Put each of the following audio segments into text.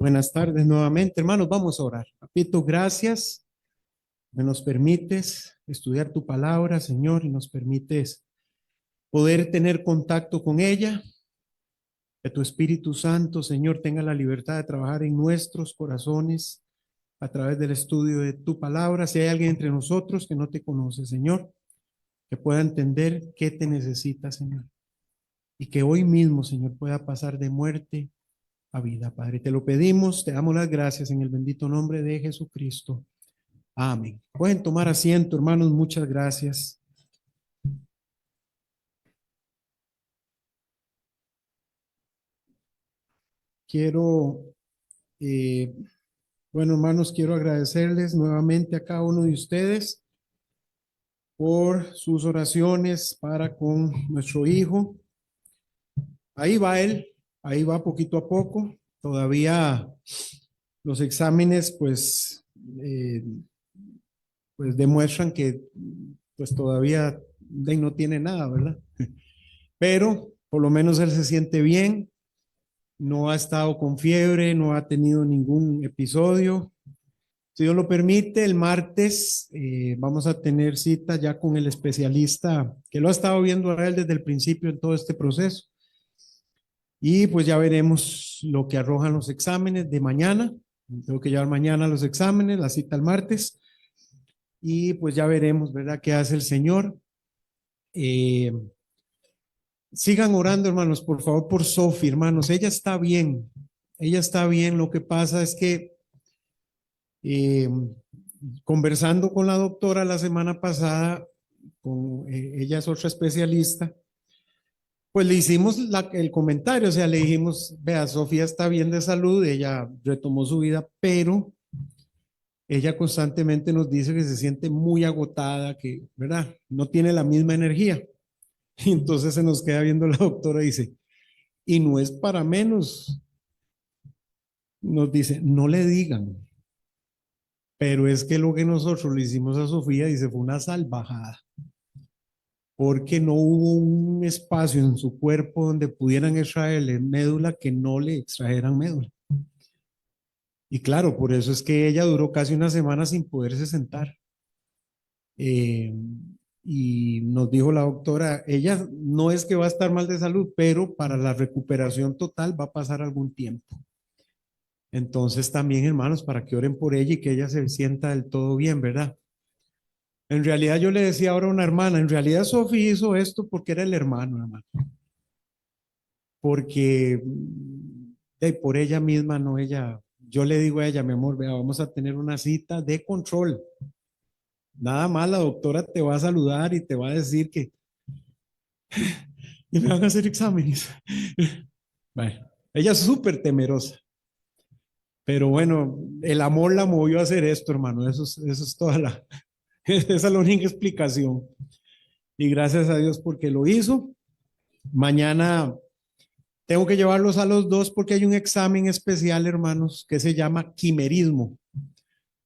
Buenas tardes nuevamente, hermanos. Vamos a orar. Papito, gracias. Que nos permites estudiar tu palabra, Señor, y nos permites poder tener contacto con ella. Que tu Espíritu Santo, Señor, tenga la libertad de trabajar en nuestros corazones a través del estudio de tu palabra. Si hay alguien entre nosotros que no te conoce, Señor, que pueda entender qué te necesita, Señor. Y que hoy mismo, Señor, pueda pasar de muerte a vida, Padre. Te lo pedimos, te damos las gracias en el bendito nombre de Jesucristo. Amén. Pueden tomar asiento, hermanos. Muchas gracias. Quiero, eh, bueno, hermanos, quiero agradecerles nuevamente a cada uno de ustedes por sus oraciones para con nuestro hijo. Ahí va él, ahí va poquito a poco. Todavía los exámenes, eh, pues demuestran que, pues todavía no tiene nada, ¿verdad? Pero por lo menos él se siente bien. No ha estado con fiebre, no ha tenido ningún episodio. Si Dios lo permite, el martes vamos a tener cita ya con el especialista que lo ha estado viendo a él desde el principio en todo este proceso. Y pues ya veremos lo que arrojan los exámenes de mañana. Tengo que llevar mañana los exámenes, la cita el martes. Y pues ya veremos, ¿verdad?, qué hace el Señor. Eh, Sigan orando, hermanos, por favor, por Sophie, hermanos. Ella está bien. Ella está bien. Lo que pasa es que eh, conversando con la doctora la semana pasada, ella es otra especialista, pues le hicimos el comentario, o sea, le dijimos, vea, Sofía está bien de salud, ella retomó su vida, pero ella constantemente nos dice que se siente muy agotada, que, ¿verdad? No tiene la misma energía. Y entonces se nos queda viendo la doctora y dice, y no es para menos, nos dice, no le digan, pero es que lo que nosotros le hicimos a Sofía, dice, fue una salvajada, porque no hubo un espacio en su cuerpo donde pudieran extraerle médula que no le extrajeran médula. Y claro, por eso es que ella duró casi una semana sin poderse sentar. Eh, y nos dijo la doctora, ella no es que va a estar mal de salud, pero para la recuperación total va a pasar algún tiempo. Entonces también, hermanos, para que oren por ella y que ella se sienta del todo bien, ¿verdad? En realidad yo le decía ahora a una hermana, en realidad Sofía hizo esto porque era el hermano, hermano. Porque por ella misma, no ella, yo le digo a ella, mi amor, vea, vamos a tener una cita de control. Nada más la doctora te va a saludar y te va a decir que y me van a hacer exámenes. Bueno, ella es súper temerosa, pero bueno, el amor la movió a hacer esto, hermano. Eso es toda la, esa es la única explicación. Y gracias a Dios porque lo hizo. Mañana tengo que llevarlos a los dos porque hay un examen especial, hermanos, que se llama quimerismo.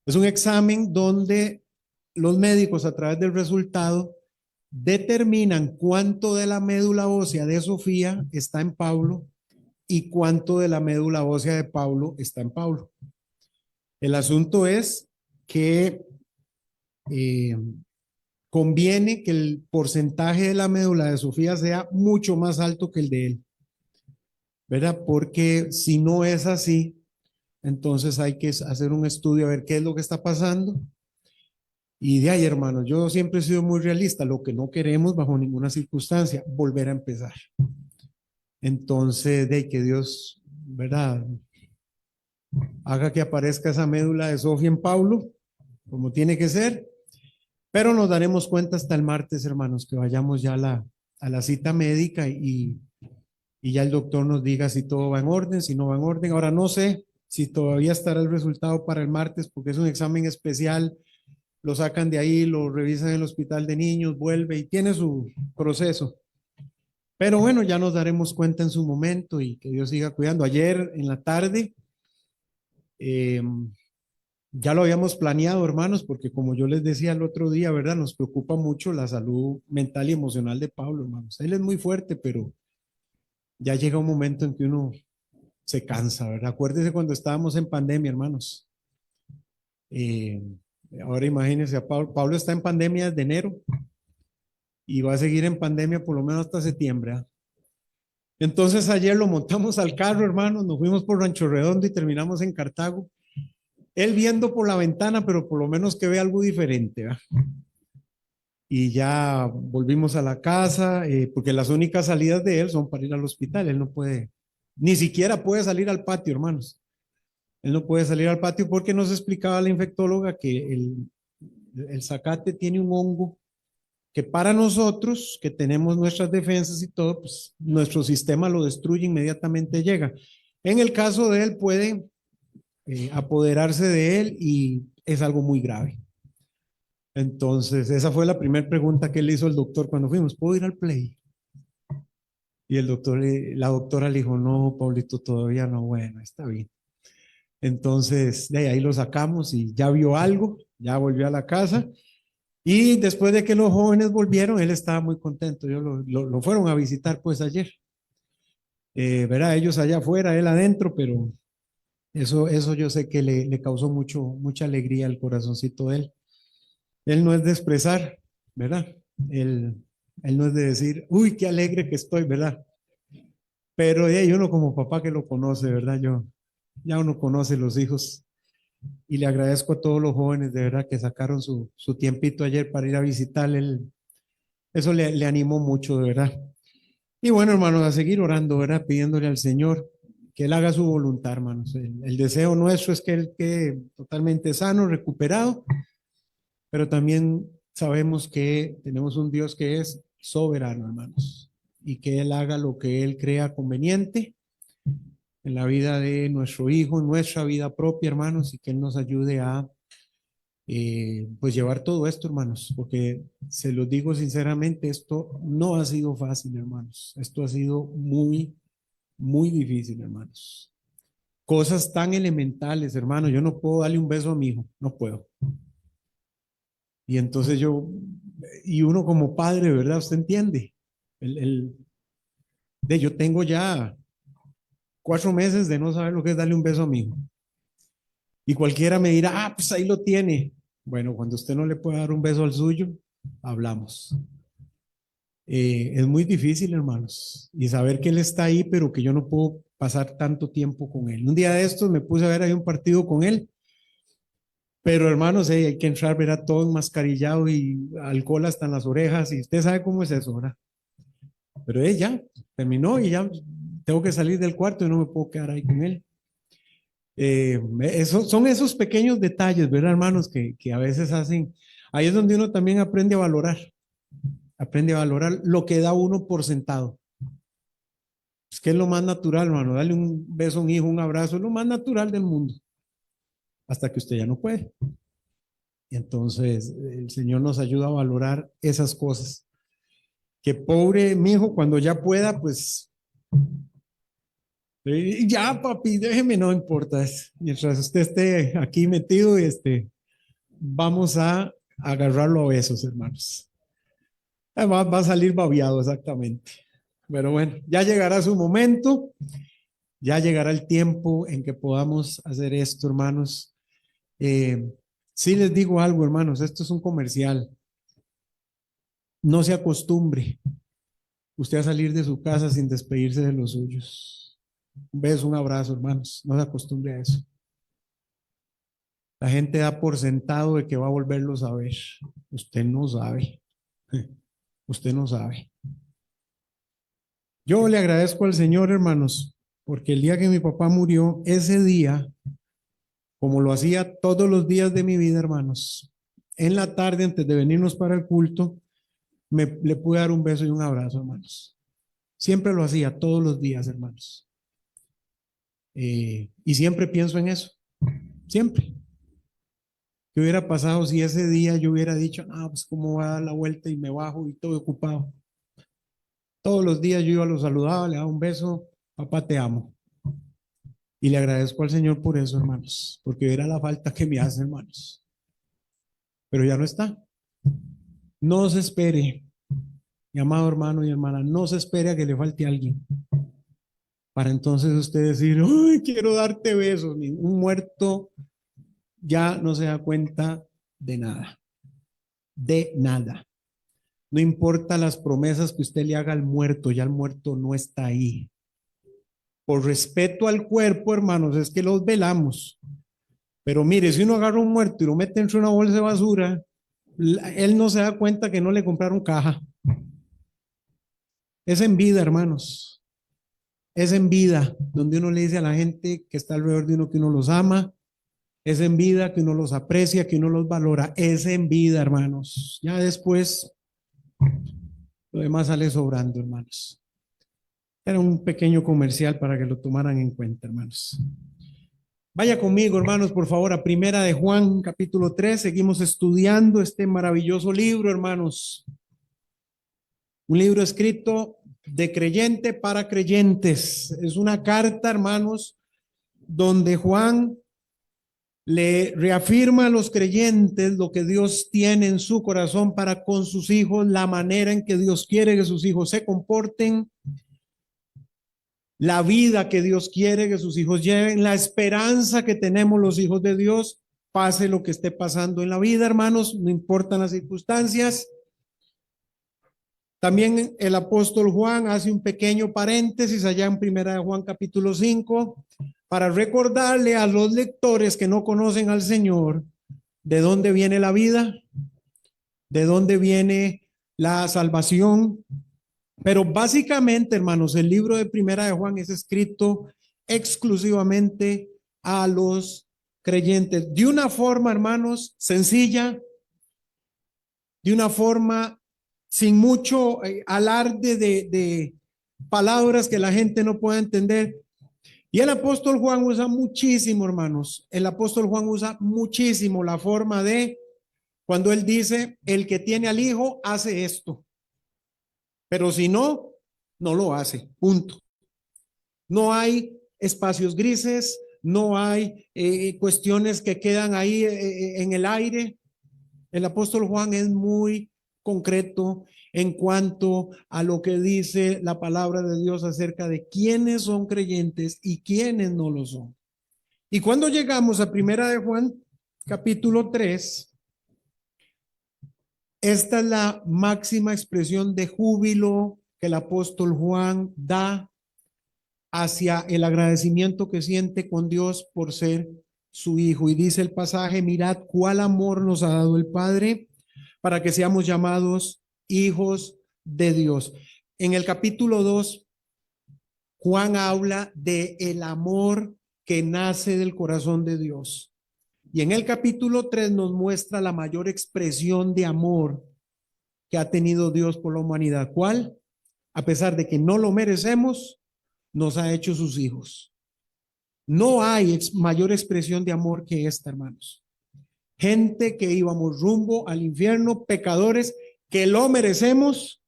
Es un examen donde los médicos a través del resultado determinan cuánto de la médula ósea de Sofía está en Pablo y cuánto de la médula ósea de Pablo está en Pablo. El asunto es que eh, conviene que el porcentaje de la médula de Sofía sea mucho más alto que el de él, ¿verdad? Porque si no es así, entonces hay que hacer un estudio a ver qué es lo que está pasando. Y de ahí, hermanos, yo siempre he sido muy realista. Lo que no queremos bajo ninguna circunstancia, volver a empezar. Entonces, de que Dios, ¿verdad?, haga que aparezca esa médula de Sofía en Pablo, como tiene que ser. Pero nos daremos cuenta hasta el martes, hermanos, que vayamos ya a la cita médica y ya el doctor nos diga si todo va en orden, si no va en orden. Ahora no sé si todavía estará el resultado para el martes, porque es un examen especial. Lo sacan de ahí, lo revisan en el hospital de niños, vuelve y tiene su proceso. Pero bueno, ya nos daremos cuenta en su momento y que Dios siga cuidando. Ayer en la tarde, eh, ya lo habíamos planeado, hermanos, porque como yo les decía el otro día, ¿verdad? Nos preocupa mucho la salud mental y emocional de Pablo, hermanos. Él es muy fuerte, pero ya llega un momento en que uno se cansa, ¿verdad? Acuérdese cuando estábamos en pandemia, hermanos. Eh, Ahora imagínense, a Pablo está en pandemia desde enero y va a seguir en pandemia por lo menos hasta septiembre. ¿Ah? Entonces ayer lo montamos al carro, hermanos, nos fuimos por Rancho Redondo y terminamos en Cartago. Él viendo por la ventana, pero por lo menos que ve algo diferente. ¿Ah? Y ya volvimos a la casa, porque las únicas salidas de él son para ir al hospital. Él no puede, ni siquiera puede salir al patio, hermanos. Él no puede salir al patio porque nos explicaba la infectóloga que el zacate tiene un hongo que para nosotros, que tenemos nuestras defensas y todo, pues nuestro sistema lo destruye inmediatamente llega. En el caso de él puede apoderarse de él y es algo muy grave. Entonces, esa fue la primera pregunta que le hizo el doctor cuando fuimos, ¿puedo ir al play? Y el doctor, la doctora le dijo, no, Pablito, todavía no, bueno, está bien. Entonces, de ahí lo sacamos y ya vio algo, ya volvió a la casa. Y después de que los jóvenes volvieron, él estaba muy contento. Yo lo fueron a visitar pues ayer. Verá, ellos allá afuera, él adentro, pero eso yo sé que le causó mucha alegría al corazoncito de él. Él no es de expresar, ¿verdad? Él, él no es de decir, uy, qué alegre que estoy, ¿verdad? Pero hay uno como papá que lo conoce, ¿verdad? Ya uno conoce los hijos y le agradezco a todos los jóvenes de verdad que sacaron su tiempito ayer para ir a visitarle. Eso le animó mucho, de verdad. Y bueno, hermanos, a seguir orando, ¿verdad? Pidiéndole al Señor que Él haga su voluntad, hermanos. El deseo nuestro es que Él quede totalmente sano, recuperado, pero también sabemos que tenemos un Dios que es soberano, hermanos, y que Él haga lo que Él crea conveniente en la vida de nuestro hijo, en nuestra vida propia, hermanos, y que Él nos ayude a pues llevar todo esto, hermanos, porque se los digo sinceramente, esto no ha sido fácil, hermanos. Esto ha sido muy difícil, hermanos. Cosas tan elementales, hermano. Yo no puedo darle un beso a mi hijo, no puedo. Y entonces y uno como padre, ¿verdad? Usted entiende. Yo tengo ya 4 meses de no saber lo que es darle un beso a mi hijo. Y cualquiera me dirá, ah, pues ahí lo tiene. Bueno, cuando usted no le puede dar un beso al suyo, hablamos. Es muy difícil, hermanos, y saber que él está ahí, pero que yo no puedo pasar tanto tiempo con él. Un día de estos me puse a ver ahí un partido con él, pero hermanos, hay que entrar, ver a todo enmascarillado y alcohol hasta en las orejas, y usted sabe cómo es eso, ¿verdad? Pero ya terminó y ya tengo que salir del cuarto y no me puedo quedar ahí con él. Son esos pequeños detalles, ¿verdad, hermanos? Que a veces hacen, ahí es donde uno también aprende a valorar lo que da uno por sentado. Es que es lo más natural, hermano, darle un beso a un hijo, un abrazo, es lo más natural del mundo, hasta que usted ya no puede. Y entonces el Señor nos ayuda a valorar esas cosas. Que pobre mi hijo, cuando ya pueda, pues ya, papi, déjeme, no importa. Mientras usted esté aquí metido, vamos a agarrarlo a besos, hermanos. Va a salir babiado, exactamente. Pero bueno, ya llegará su momento, ya llegará el tiempo en que podamos hacer esto, hermanos. Sí les digo algo, hermanos, esto es un comercial. No se acostumbre usted a salir de su casa sin despedirse de los suyos. Un beso, un abrazo, hermanos. No se acostumbre a eso. La gente da por sentado de que va a volverlos a ver. Usted no sabe. Usted no sabe. Yo le agradezco al Señor, hermanos, porque el día que mi papá murió, ese día, como lo hacía todos los días de mi vida, hermanos, en la tarde, antes de venirnos para el culto, le pude dar un beso y un abrazo, hermanos. Siempre lo hacía, todos los días, hermanos. Y siempre pienso en eso, siempre. ¿Qué hubiera pasado si ese día yo hubiera dicho, ah, pues cómo voy a dar la vuelta y me bajo y todo ocupado? Todos los días yo iba, lo saludaba, le daba un beso, papá, te amo. Y le agradezco al Señor por eso, hermanos, porque era la falta que me hace, hermanos. Pero ya no está. No se espere, mi amado hermano y hermana, no se espere a que le falte a alguien. para entonces usted decir, ¡ay, quiero darte besos! Un muerto ya no se da cuenta de nada, de nada. No importa las promesas que usted le haga al muerto, ya el muerto no está ahí. Por respeto al cuerpo, hermanos, es que los velamos. Pero mire, si uno agarra un muerto y lo mete entre una bolsa de basura, él no se da cuenta que no le compraron caja. Es en vida, hermanos. Es en vida, donde uno le dice a la gente que está alrededor de uno que uno los ama. Es en vida que uno los aprecia, que uno los valora. Es en vida, hermanos. Ya después, lo demás sale sobrando, hermanos. Era un pequeño comercial para que lo tomaran en cuenta, hermanos. Vaya conmigo, hermanos, por favor, a Primera de Juan, capítulo 3. Seguimos estudiando este maravilloso libro, hermanos. Un libro escrito de creyente para creyentes. Es una carta, hermanos, donde Juan le reafirma a los creyentes lo que Dios tiene en su corazón para con sus hijos, la manera en que Dios quiere que sus hijos se comporten, la vida que Dios quiere que sus hijos lleven, la esperanza que tenemos los hijos de Dios, pase lo que esté pasando en la vida, hermanos, no importan las circunstancias. También el apóstol Juan hace un pequeño paréntesis allá en Primera de Juan capítulo 5 para recordarle a los lectores que no conocen al Señor de dónde viene la vida, de dónde viene la salvación. Pero básicamente, hermanos, el libro de Primera de Juan es escrito exclusivamente a los creyentes de una forma, hermanos, sencilla, de una forma sin mucho alarde de palabras que la gente no pueda entender. Y el apóstol Juan usa muchísimo, hermanos, el apóstol Juan usa muchísimo la forma de cuando él dice, el que tiene al hijo hace esto, pero si no, no lo hace, punto. No hay espacios grises, no hay cuestiones que quedan ahí en el aire. El apóstol Juan es muy concreto en cuanto a lo que dice la palabra de Dios acerca de quiénes son creyentes y quiénes no lo son. Y cuando llegamos a Primera de Juan, capítulo 3, esta es la máxima expresión de júbilo que el apóstol Juan da hacia el agradecimiento que siente con Dios por ser su hijo. Y dice el pasaje, mirad cuál amor nos ha dado el Padre para que seamos llamados hijos de Dios. En el capítulo 2, Juan habla de el amor que nace del corazón de Dios. Y en el capítulo 3 nos muestra la mayor expresión de amor que ha tenido Dios por la humanidad. ¿Cuál? A pesar de que no lo merecemos, nos ha hecho sus hijos. No hay mayor expresión de amor que esta, hermanos. Gente que íbamos rumbo al infierno, pecadores que lo merecemos,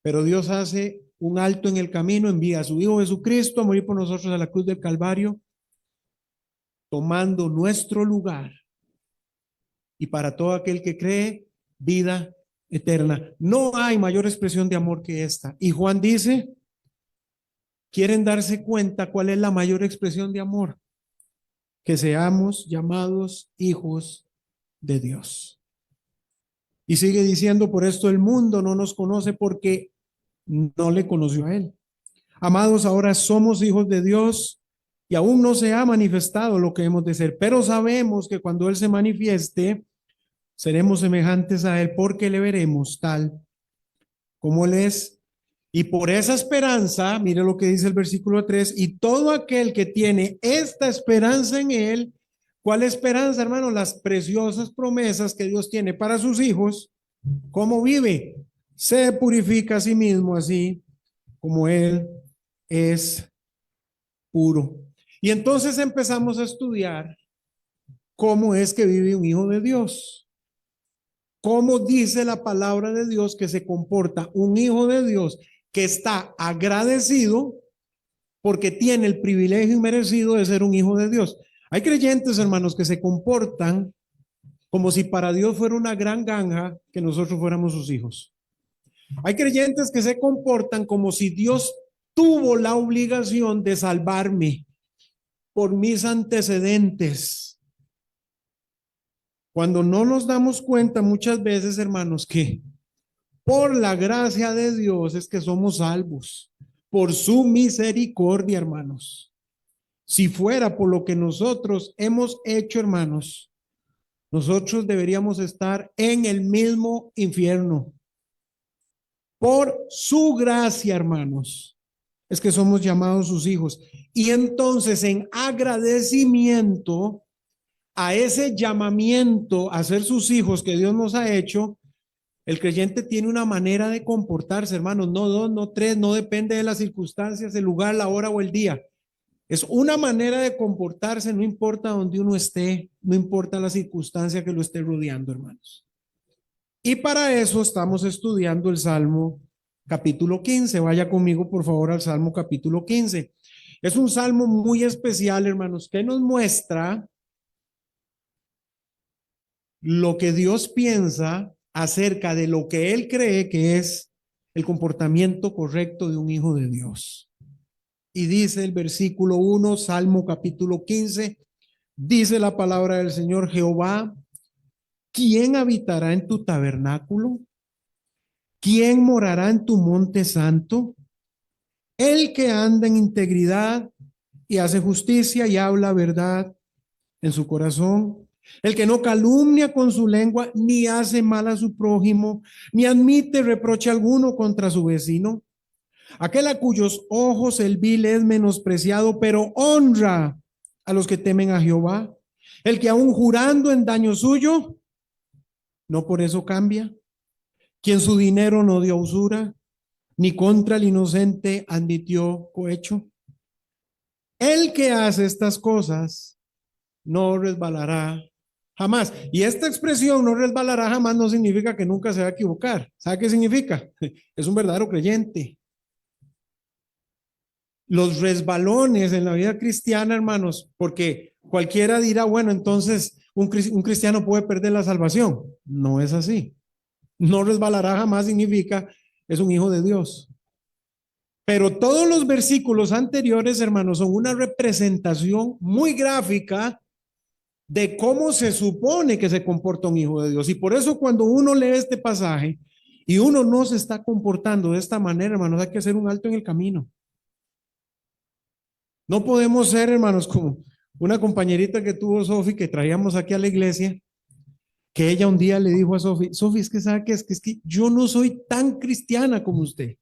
pero Dios hace un alto en el camino, envía a su Hijo Jesucristo a morir por nosotros a la cruz del Calvario, tomando nuestro lugar. Y para todo aquel que cree, vida eterna. No hay mayor expresión de amor que esta. Y Juan dice, ¿quieren darse cuenta cuál es la mayor expresión de amor? Que seamos llamados hijos de Dios. Y sigue diciendo, por esto el mundo no nos conoce porque no le conoció a él. Amados, ahora somos hijos de Dios y aún no se ha manifestado lo que hemos de ser, pero sabemos que cuando él se manifieste, seremos semejantes a él porque le veremos tal como él es. Y por esa esperanza, mire lo que dice el versículo 3, y todo aquel que tiene esta esperanza en él, ¿cuál esperanza, hermano? Las preciosas promesas que Dios tiene para sus hijos. ¿Cómo vive? Se purifica a sí mismo así como él es puro. Y entonces empezamos a estudiar cómo es que vive un hijo de Dios. ¿Cómo dice la palabra de Dios que se comporta un hijo de Dios que está agradecido porque tiene el privilegio inmerecido de ser un hijo de Dios? Hay creyentes, hermanos, que se comportan como si para Dios fuera una gran ganga que nosotros fuéramos sus hijos. Hay creyentes que se comportan como si Dios tuvo la obligación de salvarme por mis antecedentes. Cuando no nos damos cuenta muchas veces, hermanos, que por la gracia de Dios es que somos salvos, por su misericordia, hermanos. Si fuera por lo que nosotros hemos hecho, hermanos, nosotros deberíamos estar en el mismo infierno. Por su gracia, hermanos, es que somos llamados sus hijos. Y entonces, en agradecimiento a ese llamamiento a ser sus hijos que Dios nos ha hecho, el creyente tiene una manera de comportarse, hermanos, no dos, no tres, no depende de las circunstancias, el lugar, la hora o el día. Es una manera de comportarse, no importa donde uno esté, no importa la circunstancia que lo esté rodeando, hermanos. Y para eso estamos estudiando el Salmo capítulo 15. Vaya conmigo, por favor, al Salmo capítulo 15. Es un salmo muy especial, hermanos, que nos muestra lo que Dios piensa acerca de lo que Él cree que es el comportamiento correcto de un hijo de Dios. Y dice el versículo 1, Salmo capítulo 15, dice la palabra del Señor: Jehová, ¿quién habitará en tu tabernáculo? ¿Quién morará en tu monte santo? El que anda en integridad y hace justicia y habla verdad en su corazón. El que no calumnia con su lengua, ni hace mal a su prójimo, ni admite reproche alguno contra su vecino. Aquel a cuyos ojos el vil es menospreciado, pero honra a los que temen a Jehová. El que aún jurando en daño suyo, no por eso cambia. Quien su dinero no dio usura, ni contra el inocente admitió cohecho. El que hace estas cosas no resbalará jamás. Y esta expresión no resbalará jamás no significa que nunca se va a equivocar. ¿Sabe qué significa? Es un verdadero creyente. Los resbalones en la vida cristiana, hermanos, porque cualquiera dirá, bueno, entonces un cristiano puede perder la salvación. No es así. No resbalará jamás significa es un hijo de Dios. Pero todos los versículos anteriores, hermanos, son una representación muy gráfica de cómo se supone que se comporta un hijo de Dios. Y por eso cuando uno lee este pasaje y uno no se está comportando de esta manera, hermanos, hay que hacer un alto en el camino. No podemos ser, hermanos, como una compañerita que tuvo Sofi, que traíamos aquí a la iglesia, que ella un día le dijo a Sofi: Sofi, es que sabe que es que yo no soy tan cristiana como usted.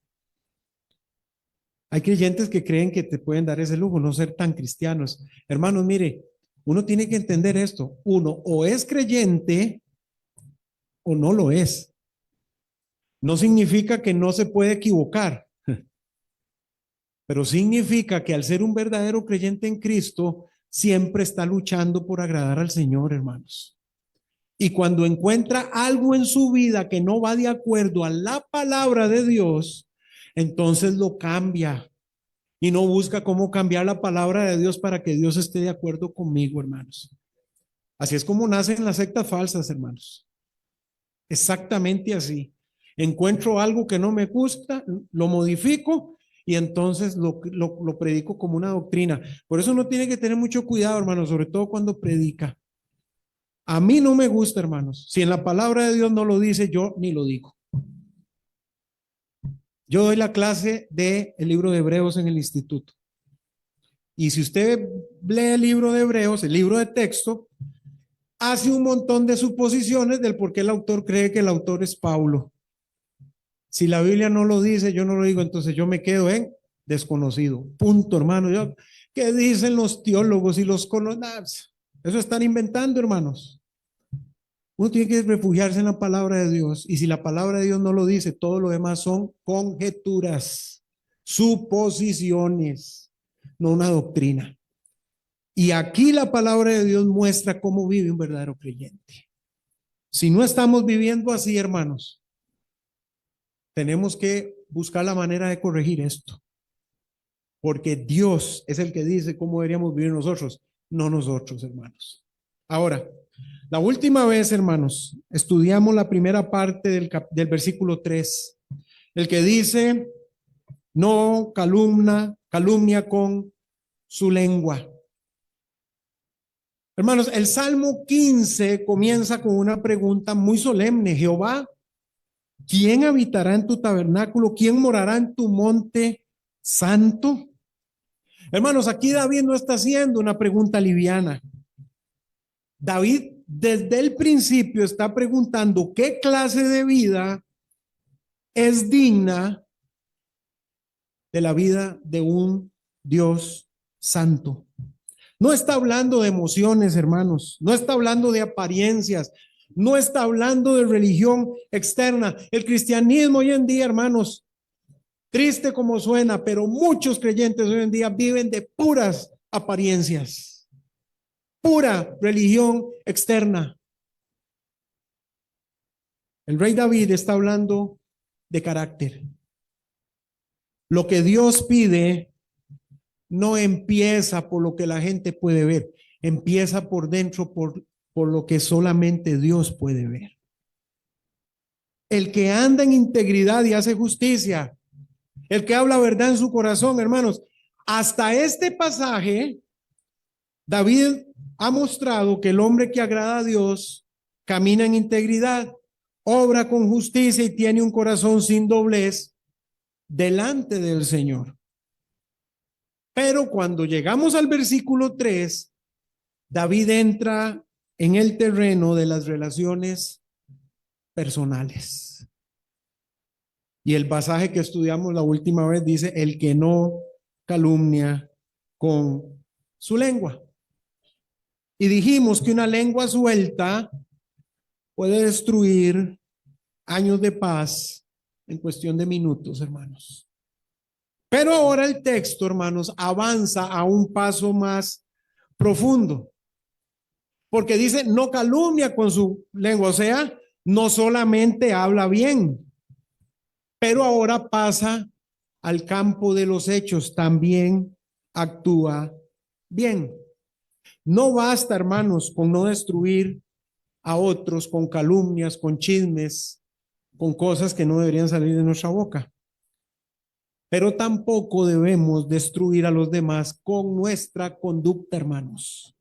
Hay creyentes que creen que te pueden dar ese lujo, no ser tan cristianos. Hermanos, mire, uno tiene que entender esto. Uno o es creyente o no lo es. No significa que no se puede equivocar, pero significa que al ser un verdadero creyente en Cristo, siempre está luchando por agradar al Señor, hermanos. Y cuando encuentra algo en su vida que no va de acuerdo a la palabra de Dios, entonces lo cambia y no busca cómo cambiar la palabra de Dios para que Dios esté de acuerdo conmigo, hermanos. Así es como nacen las sectas falsas, hermanos. Exactamente así. Encuentro algo que no me gusta, lo modifico y entonces lo predico como una doctrina. Por eso uno tiene que tener mucho cuidado, hermanos, sobre todo cuando predica. A mí no me gusta, hermanos. Si en la palabra de Dios no lo dice, yo ni lo digo. Yo doy la clase del libro de Hebreos en el instituto. Y si usted lee el libro de Hebreos, el libro de texto, hace un montón de suposiciones del por qué el autor cree que el autor es Pablo. Si la Biblia no lo dice, yo no lo digo, entonces yo me quedo en desconocido. Punto, hermano. ¿Qué dicen los teólogos y los colonazos? Eso están inventando, hermanos. Uno tiene que refugiarse en la palabra de Dios. Y si la palabra de Dios no lo dice, todo lo demás son conjeturas, suposiciones, no una doctrina. Y aquí la palabra de Dios muestra cómo vive un verdadero creyente. Si no estamos viviendo así, hermanos, tenemos que buscar la manera de corregir esto. Porque Dios es el que dice cómo deberíamos vivir nosotros, no nosotros, hermanos. Ahora, la última vez, hermanos, estudiamos la primera parte del versículo 3, el que dice: no calumnia con su lengua. Hermanos, el Salmo 15 comienza con una pregunta muy solemne. Jehová, ¿quién habitará en tu tabernáculo? ¿Quién morará en tu monte santo? Hermanos, aquí David no está haciendo una pregunta liviana. David desde el principio está preguntando qué clase de vida es digna de la vida de un Dios santo. No está hablando de emociones, hermanos. No está hablando de apariencias. No está hablando de religión externa. El cristianismo hoy en día, hermanos, triste como suena, pero muchos creyentes hoy en día viven de puras apariencias, pura religión externa. El rey David está hablando de carácter. Lo que Dios pide no empieza por lo que la gente puede ver, empieza por dentro, por lo que solamente Dios puede ver. El que anda en integridad y hace justicia, el que habla verdad en su corazón, hermanos, hasta este pasaje, David ha mostrado que el hombre que agrada a Dios camina en integridad, obra con justicia y tiene un corazón sin doblez delante del Señor. Pero cuando llegamos al versículo 3, David entra en el terreno de las relaciones personales. Y el pasaje que estudiamos la última vez dice, el que no calumnia con su lengua. Y dijimos que una lengua suelta puede destruir años de paz en cuestión de minutos, hermanos. Pero ahora el texto, hermanos, avanza a un paso más profundo. Porque dice, no calumnia con su lengua, o sea, no solamente habla bien, pero ahora pasa al campo de los hechos, también actúa bien. No basta, hermanos, con no destruir a otros con calumnias, con chismes, con cosas que no deberían salir de nuestra boca. Pero tampoco debemos destruir a los demás con nuestra conducta, hermanos.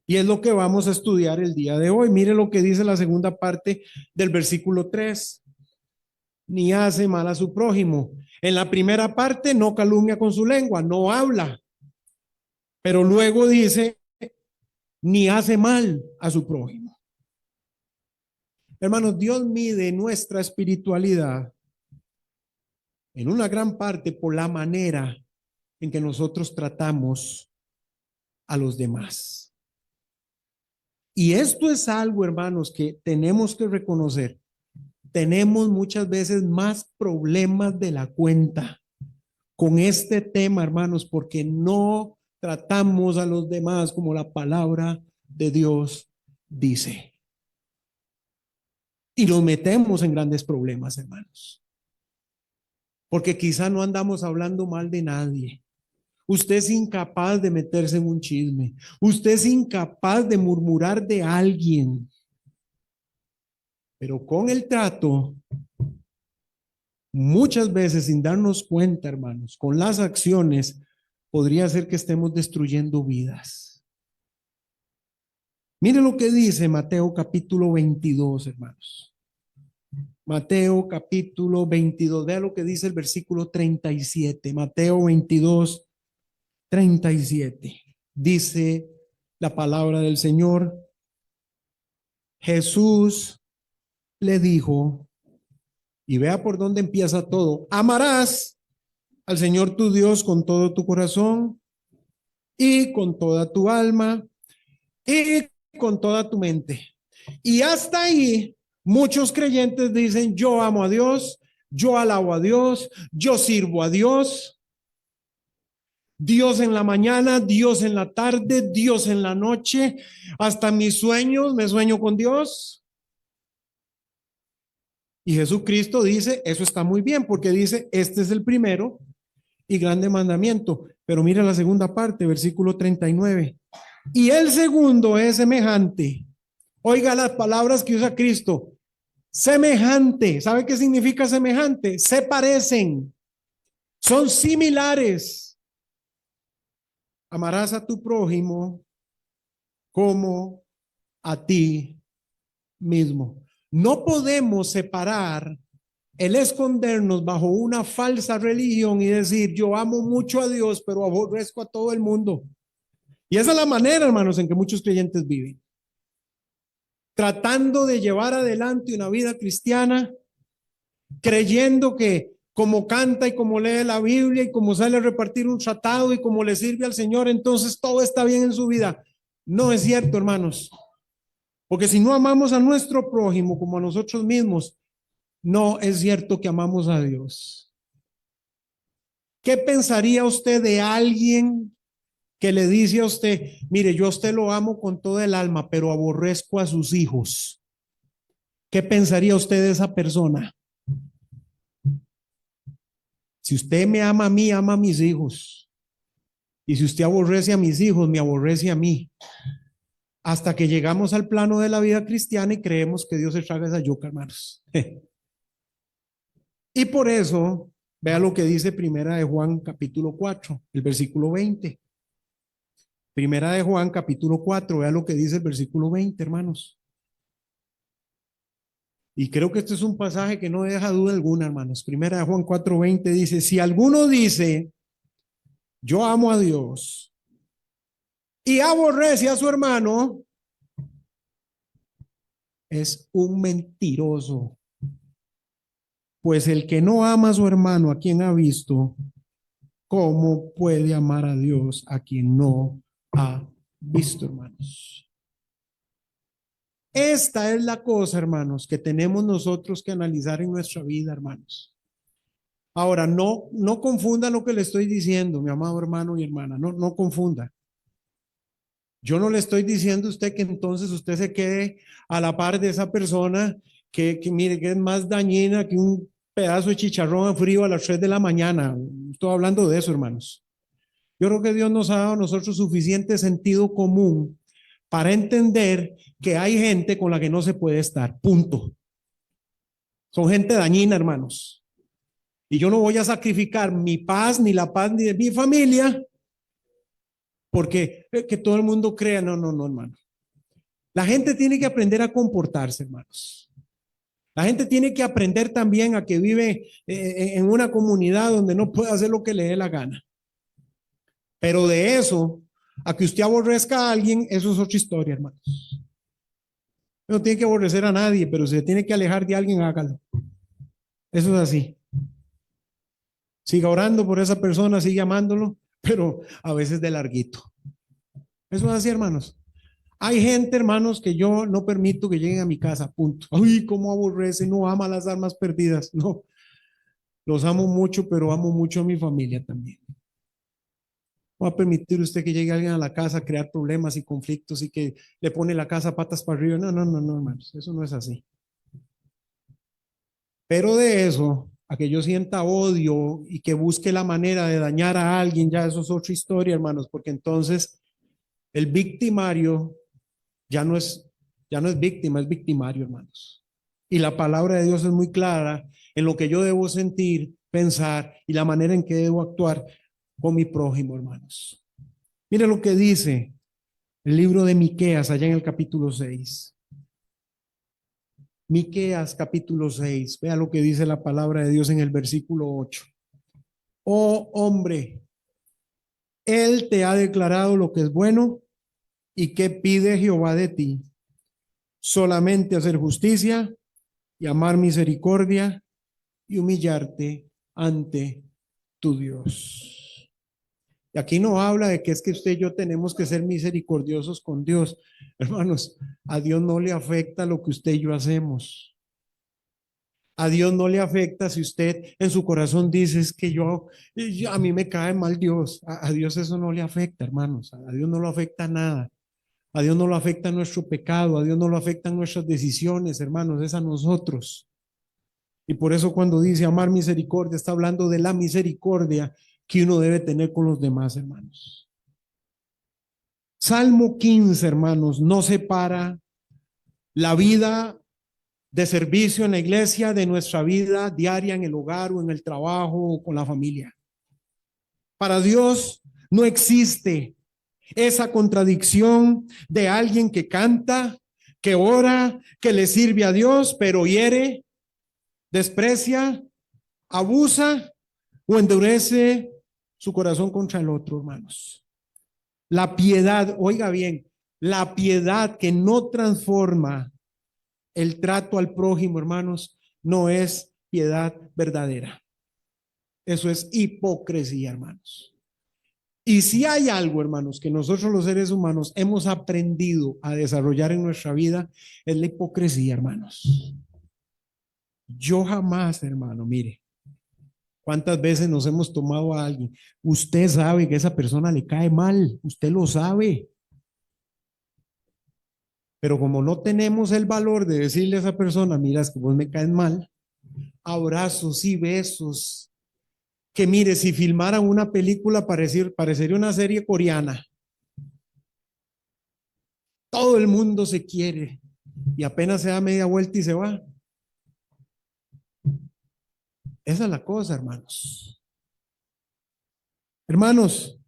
Y es lo que vamos a estudiar el día de hoy. Mire lo que dice la segunda parte del versículo 3. Ni hace mal a su prójimo. En la primera parte no calumnia con su lengua, no habla. Pero luego dice, ni hace mal a su prójimo. Hermanos, Dios mide nuestra espiritualidad en una gran parte por la manera en que nosotros tratamos a los demás. Y esto es algo, hermanos, que tenemos que reconocer. Tenemos muchas veces más problemas de la cuenta con este tema, hermanos, porque no tratamos a los demás como la palabra de Dios dice. Y nos metemos en grandes problemas, hermanos. Porque quizá no andamos hablando mal de nadie. Usted es incapaz de meterse en un chisme. Usted es incapaz de murmurar de alguien. Pero con el trato, muchas veces sin darnos cuenta, hermanos, con las acciones, podría ser que estemos destruyendo vidas. Mire lo que dice Mateo capítulo 22, hermanos. Mateo capítulo 22, vea lo que dice el versículo 37. Mateo 22, 37. Dice la palabra del Señor. Jesús le dijo, y vea por dónde empieza todo, amarás al Señor tu Dios con todo tu corazón y con toda tu alma y con toda tu mente. Y hasta ahí muchos creyentes dicen, yo amo a Dios, yo alabo a Dios, yo sirvo a Dios. Dios en la mañana, Dios en la tarde, Dios en la noche, hasta mis sueños, me sueño con Dios. Y Jesucristo dice, eso está muy bien, porque dice, este es el primero y grande mandamiento. Pero mira la segunda parte, versículo 39. Y el segundo es semejante. Oiga las palabras que usa Cristo. Semejante. ¿Sabe qué significa semejante? Se parecen. son similares. Amarás a tu prójimo como a ti mismo. No podemos separar el escondernos bajo una falsa religión y decir, yo amo mucho a Dios, pero aborrezco a todo el mundo. Y esa es la manera, hermanos, en que muchos creyentes viven. Tratando de llevar adelante una vida cristiana, creyendo que como canta y como lee la Biblia y como sale a repartir un tratado y como le sirve al Señor, entonces todo está bien en su vida. No es cierto, hermanos. Porque si no amamos a nuestro prójimo como a nosotros mismos, no es cierto que amamos a Dios. ¿Qué pensaría usted de alguien que le dice a usted, mire, yo a usted lo amo con toda el alma, pero aborrezco a sus hijos? ¿Qué pensaría usted de esa persona? Si usted me ama a mí, ama a mis hijos. Y si usted aborrece a mis hijos, me aborrece a mí. Hasta que llegamos al plano de la vida cristiana y creemos que Dios se traga esa yuca, hermanos. Y por eso, vea lo que dice Primera de Juan capítulo 4, el versículo 20. Primera de Juan capítulo 4, vea lo que dice el versículo 20, hermanos. Y creo que este es un pasaje que no deja duda alguna, hermanos. Primera de Juan 4:20 dice, si alguno dice, yo amo a Dios y aborrece a su hermano, es un mentiroso. Pues el que no ama a su hermano, a quien ha visto, ¿cómo puede amar a Dios a quien no ha visto, hermanos? Esta es la cosa, hermanos, que tenemos nosotros que analizar en nuestra vida, hermanos. Ahora, no confunda lo que le estoy diciendo, mi amado hermano y hermana, no confunda. Yo no le estoy diciendo a usted que entonces usted se quede a la par de esa persona que mire, que es más dañina que un pedazo de chicharrón frío a las 3 de la mañana. Estoy hablando de eso, hermanos. Yo creo que Dios nos ha dado a nosotros suficiente sentido común para entender que hay gente con la que no se puede estar, punto. Son gente dañina, hermanos. Y yo no voy a sacrificar mi paz, ni la paz ni de mi familia, porque que todo el mundo crea, no, hermano. La gente tiene que aprender a comportarse, hermanos. La gente tiene que aprender también a que vive en una comunidad donde no puede hacer lo que le dé la gana. Pero de eso, a que usted aborrezca a alguien, eso es otra historia, hermanos. No tiene que aborrecer a nadie, pero si se tiene que alejar de alguien, hágalo. Eso es así. Siga orando por esa persona, sigue amándolo, pero a veces de larguito. Eso es así, hermanos. Hay gente, hermanos, que yo no permito que lleguen a mi casa, punto. Ay, cómo aborrece, no ama las almas perdidas. No, los amo mucho, pero amo mucho a mi familia también. No va a permitir usted que llegue alguien a la casa a crear problemas y conflictos y que le pone la casa patas para arriba. No, hermanos, eso no es así. Pero de eso, a que yo sienta odio y que busque la manera de dañar a alguien, ya eso es otra historia, hermanos, porque entonces el victimario ya no es víctima, es victimario, hermanos. Y la palabra de Dios es muy clara en lo que yo debo sentir, pensar y la manera en que debo actuar con mi prójimo, hermanos. Mire lo que dice el libro de Miqueas, allá en el capítulo 6. Miqueas capítulo 6. Vea lo que dice la palabra de Dios en el versículo 8. Oh hombre, Él te ha declarado lo que es bueno y qué pide Jehová de ti. Solamente hacer justicia y amar misericordia y humillarte ante tu Dios. Y aquí no habla de que es que usted y yo tenemos que ser misericordiosos con Dios. Hermanos, a Dios no le afecta lo que usted y yo hacemos. A Dios no le afecta si usted en su corazón dice es que a mí me cae mal Dios. A Dios eso no le afecta, hermanos. A Dios no lo afecta nada. A Dios no lo afecta nuestro pecado. A Dios no lo afectan nuestras decisiones, hermanos. Es a nosotros. Y por eso cuando dice amar misericordia, está hablando de la misericordia que uno debe tener con los demás, hermanos. Salmo 15, hermanos, no separa la vida de servicio en la iglesia de nuestra vida diaria en el hogar o en el trabajo o con la familia. Para Dios no existe esa contradicción de alguien que canta, que ora, que le sirve a Dios, pero hiere, desprecia, abusa o endurece su corazón contra el otro, hermanos. La piedad, oiga bien, la piedad que no transforma el trato al prójimo, hermanos, no es piedad verdadera. Eso es hipocresía, hermanos. Y si hay algo, hermanos, que nosotros los seres humanos hemos aprendido a desarrollar en nuestra vida, es la hipocresía, hermanos. Yo jamás, hermano, mire, cuántas veces nos hemos tomado a alguien. Usted sabe que esa persona le cae mal, usted lo sabe. Pero como no tenemos el valor de decirle a esa persona, mira, es que vos me caes mal, abrazos y besos, que mire, si filmaran una película parecería una serie coreana. Todo el mundo se quiere y apenas se da media vuelta y se va. Esa es la cosa, hermanos. Hermanos,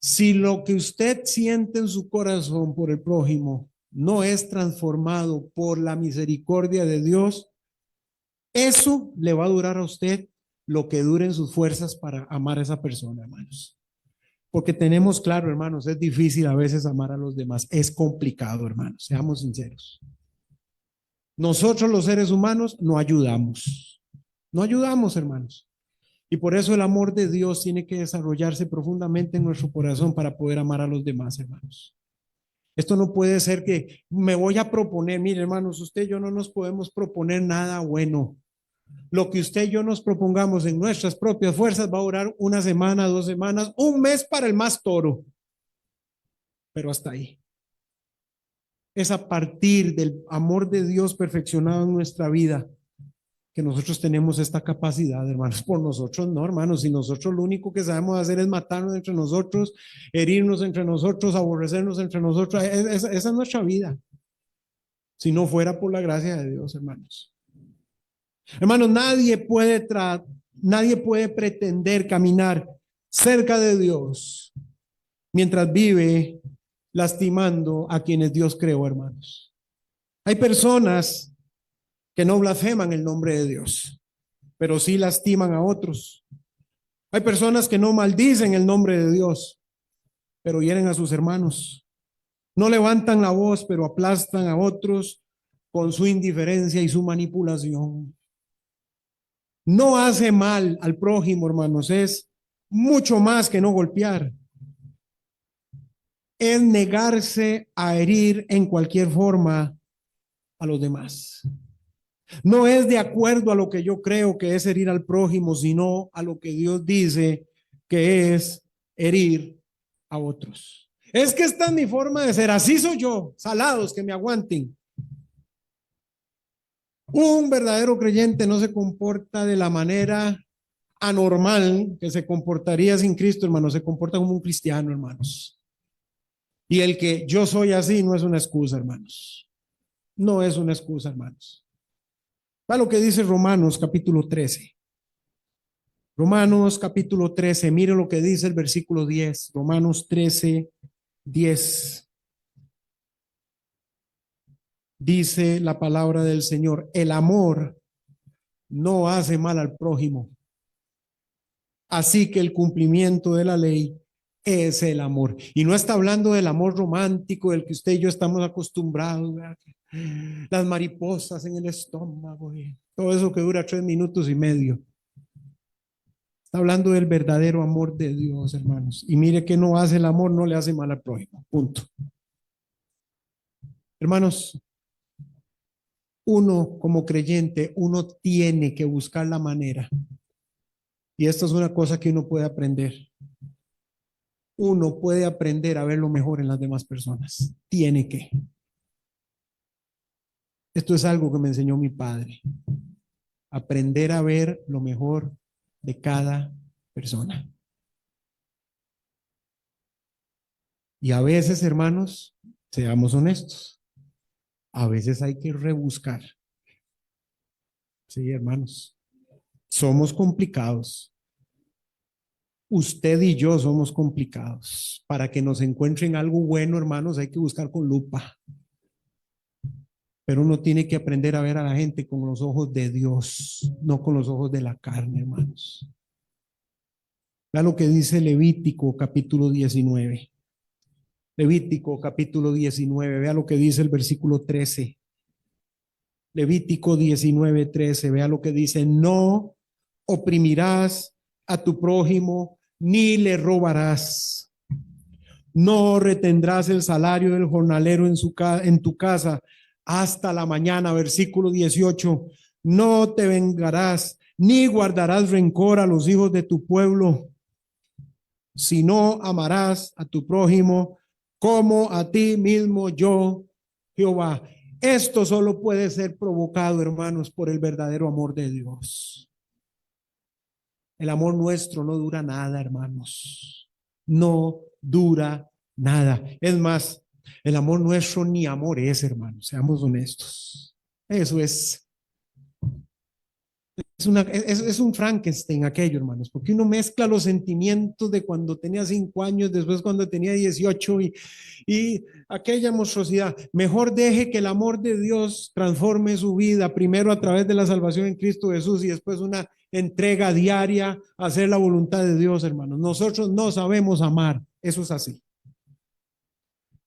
si lo que usted siente en su corazón por el prójimo no es transformado por la misericordia de Dios, eso le va a durar a usted lo que duren sus fuerzas para amar a esa persona, hermanos. Porque tenemos claro, hermanos, es difícil a veces amar a los demás. Es complicado, hermanos, seamos sinceros. Nosotros los seres humanos no ayudamos. No ayudamos, hermanos. Y por eso el amor de Dios tiene que desarrollarse profundamente en nuestro corazón para poder amar a los demás, hermanos. Esto no puede ser que me voy a proponer, mire, hermanos, usted y yo no nos podemos proponer nada bueno. Lo que usted y yo nos propongamos en nuestras propias fuerzas va a durar una semana, 2 semanas, un mes para el más toro. Pero hasta ahí. Es a partir del amor de Dios perfeccionado en nuestra vida que nosotros tenemos esta capacidad, hermanos. Por nosotros no, hermanos. Si nosotros lo único que sabemos hacer es matarnos entre nosotros, herirnos entre nosotros, aborrecernos entre nosotros, esa es nuestra vida. Si no fuera por la gracia de Dios, hermanos. Hermanos, nadie puede pretender caminar cerca de Dios mientras vive lastimando a quienes Dios creó, hermanos. Hay personas que no blasfeman el nombre de Dios, pero sí lastiman a otros. Hay personas que no maldicen el nombre de Dios, pero hieren a sus hermanos. No levantan la voz, pero aplastan a otros con su indiferencia y su manipulación. No hace mal al prójimo, hermanos, es mucho más que no golpear. Es negarse a herir en cualquier forma a los demás. No es de acuerdo a lo que yo creo que es herir al prójimo, sino a lo que Dios dice que es herir a otros. Es que esta es mi forma de ser, así soy yo, salados que me aguanten. Un verdadero creyente no se comporta de la manera anormal que se comportaría sin Cristo, hermanos, se comporta como un cristiano, hermanos. Y el que yo soy así no es una excusa, hermanos. No es una excusa, hermanos. Va lo que dice Romanos capítulo 13. Romanos capítulo 13, mire lo que dice el versículo 10. Romanos 13, 10. Dice la palabra del Señor, el amor no hace mal al prójimo. Así que el cumplimiento de la ley es el amor. Y no está hablando del amor romántico del que usted y yo estamos acostumbrados, ¿verdad? Las mariposas en el estómago, todo eso que dura 3 minutos y medio. Está hablando del verdadero amor de Dios, hermanos. Y mire que no hace el amor, no le hace mal al prójimo. Punto. Hermanos, uno como creyente, uno tiene que buscar la manera. Y esto es una cosa que uno puede aprender. Uno puede aprender a ver lo mejor en las demás personas. Tiene que. Esto es algo que me enseñó mi padre. Aprender a ver lo mejor de cada persona. Y a veces, hermanos, seamos honestos, a veces hay que rebuscar. Sí, hermanos, somos complicados. Usted y yo somos complicados. Para que nos encuentren algo bueno, hermanos, hay que buscar con lupa. Pero uno tiene que aprender a ver a la gente con los ojos de Dios, no con los ojos de la carne, hermanos. Vea lo que dice Levítico capítulo 19. Levítico capítulo 19, vea lo que dice el versículo 13. Levítico 19, 13, vea lo que dice: no oprimirás a tu prójimo, ni le robarás. No retendrás el salario del jornalero en tu casa hasta la mañana. Versículo 18. No te vengarás, ni guardarás rencor a los hijos de tu pueblo, sino amarás a tu prójimo como a ti mismo, yo, Jehová. Esto solo puede ser provocado, hermanos, por el verdadero amor de Dios. El amor nuestro no dura nada, hermanos. No dura nada. Es más, el amor nuestro ni amor es, hermanos. Seamos honestos. Eso es un Frankenstein aquello, hermanos, porque uno mezcla los sentimientos de cuando tenía 5 años, después cuando tenía 18 y aquella monstruosidad. Mejor deje que el amor de Dios transforme su vida, primero a través de la salvación en Cristo Jesús y después una entrega diaria a hacer la voluntad de Dios, hermanos. Nosotros no sabemos amar, eso es así.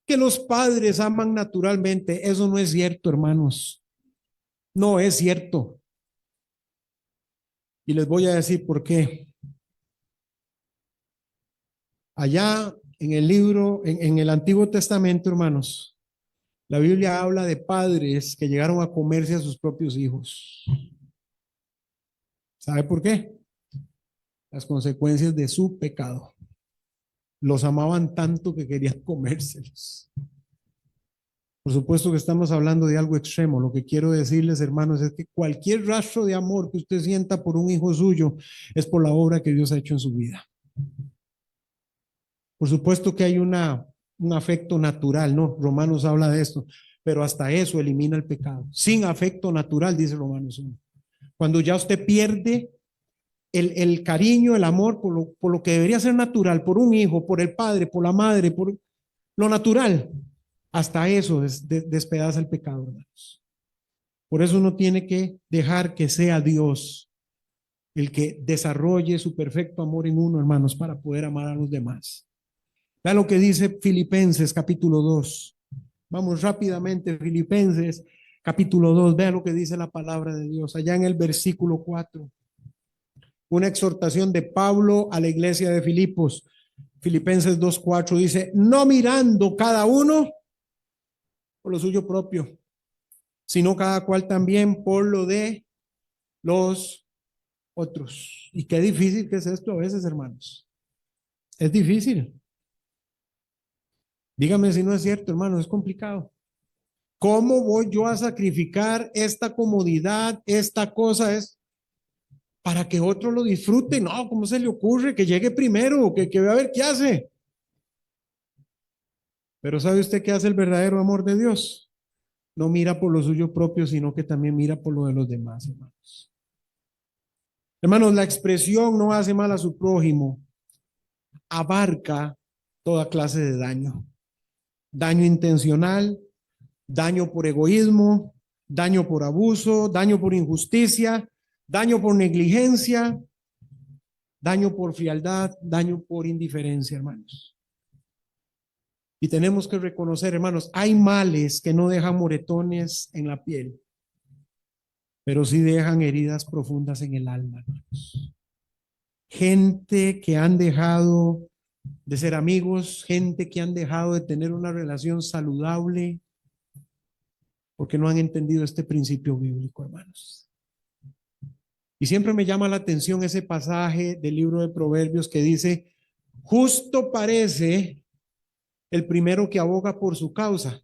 Que los padres aman naturalmente, eso no es cierto, hermanos. No es cierto. Y les voy a decir por qué. Allá en el libro, en el Antiguo Testamento, hermanos, la Biblia habla de padres que llegaron a comerse a sus propios hijos. ¿Sabe por qué? Las consecuencias de su pecado. Los amaban tanto que querían comérselos. Por supuesto que estamos hablando de algo extremo. Lo que quiero decirles, hermanos, es que cualquier rastro de amor que usted sienta por un hijo suyo es por la obra que Dios ha hecho en su vida. Por supuesto que hay un afecto natural, ¿no? Romanos habla de esto, pero hasta eso elimina el pecado. Sin afecto natural, dice Romanos 1. Cuando ya usted pierde el cariño, el amor por lo que debería ser natural, por un hijo, por el padre, por la madre, por lo natural, hasta eso despedaza el pecado, hermanos. Por eso uno tiene que dejar que sea Dios el que desarrolle su perfecto amor en uno, hermanos, para poder amar a los demás. Vea lo que dice Filipenses capítulo 2. Vamos rápidamente, Filipenses capítulo 2. Vea lo que dice la palabra de Dios allá en el versículo 4. Una exhortación de Pablo a la iglesia de Filipos. Filipenses 2:4 dice: no mirando cada uno por lo suyo propio, sino cada cual también por lo de los otros. Y qué difícil que es esto a veces, hermanos. Es difícil. Dígame si no es cierto, hermano, es complicado. ¿Cómo voy yo a sacrificar esta comodidad, esta cosa es para que otro lo disfrute? No, ¿cómo se le ocurre que llegue primero, que vea a ver qué hace? Pero ¿sabe usted qué hace el verdadero amor de Dios? No mira por lo suyo propio, sino que también mira por lo de los demás, hermanos. Hermanos, la expresión no hace mal a su prójimo abarca toda clase de daño. Daño intencional, daño por egoísmo, daño por abuso, daño por injusticia, daño por negligencia, daño por frialdad, daño por indiferencia, hermanos. Y tenemos que reconocer, hermanos, hay males que no dejan moretones en la piel, pero sí dejan heridas profundas en el alma, hermanos. Gente que han dejado de ser amigos, gente que han dejado de tener una relación saludable, porque no han entendido este principio bíblico, hermanos. Y siempre me llama la atención ese pasaje del libro de Proverbios que dice: justo parece el primero que aboga por su causa.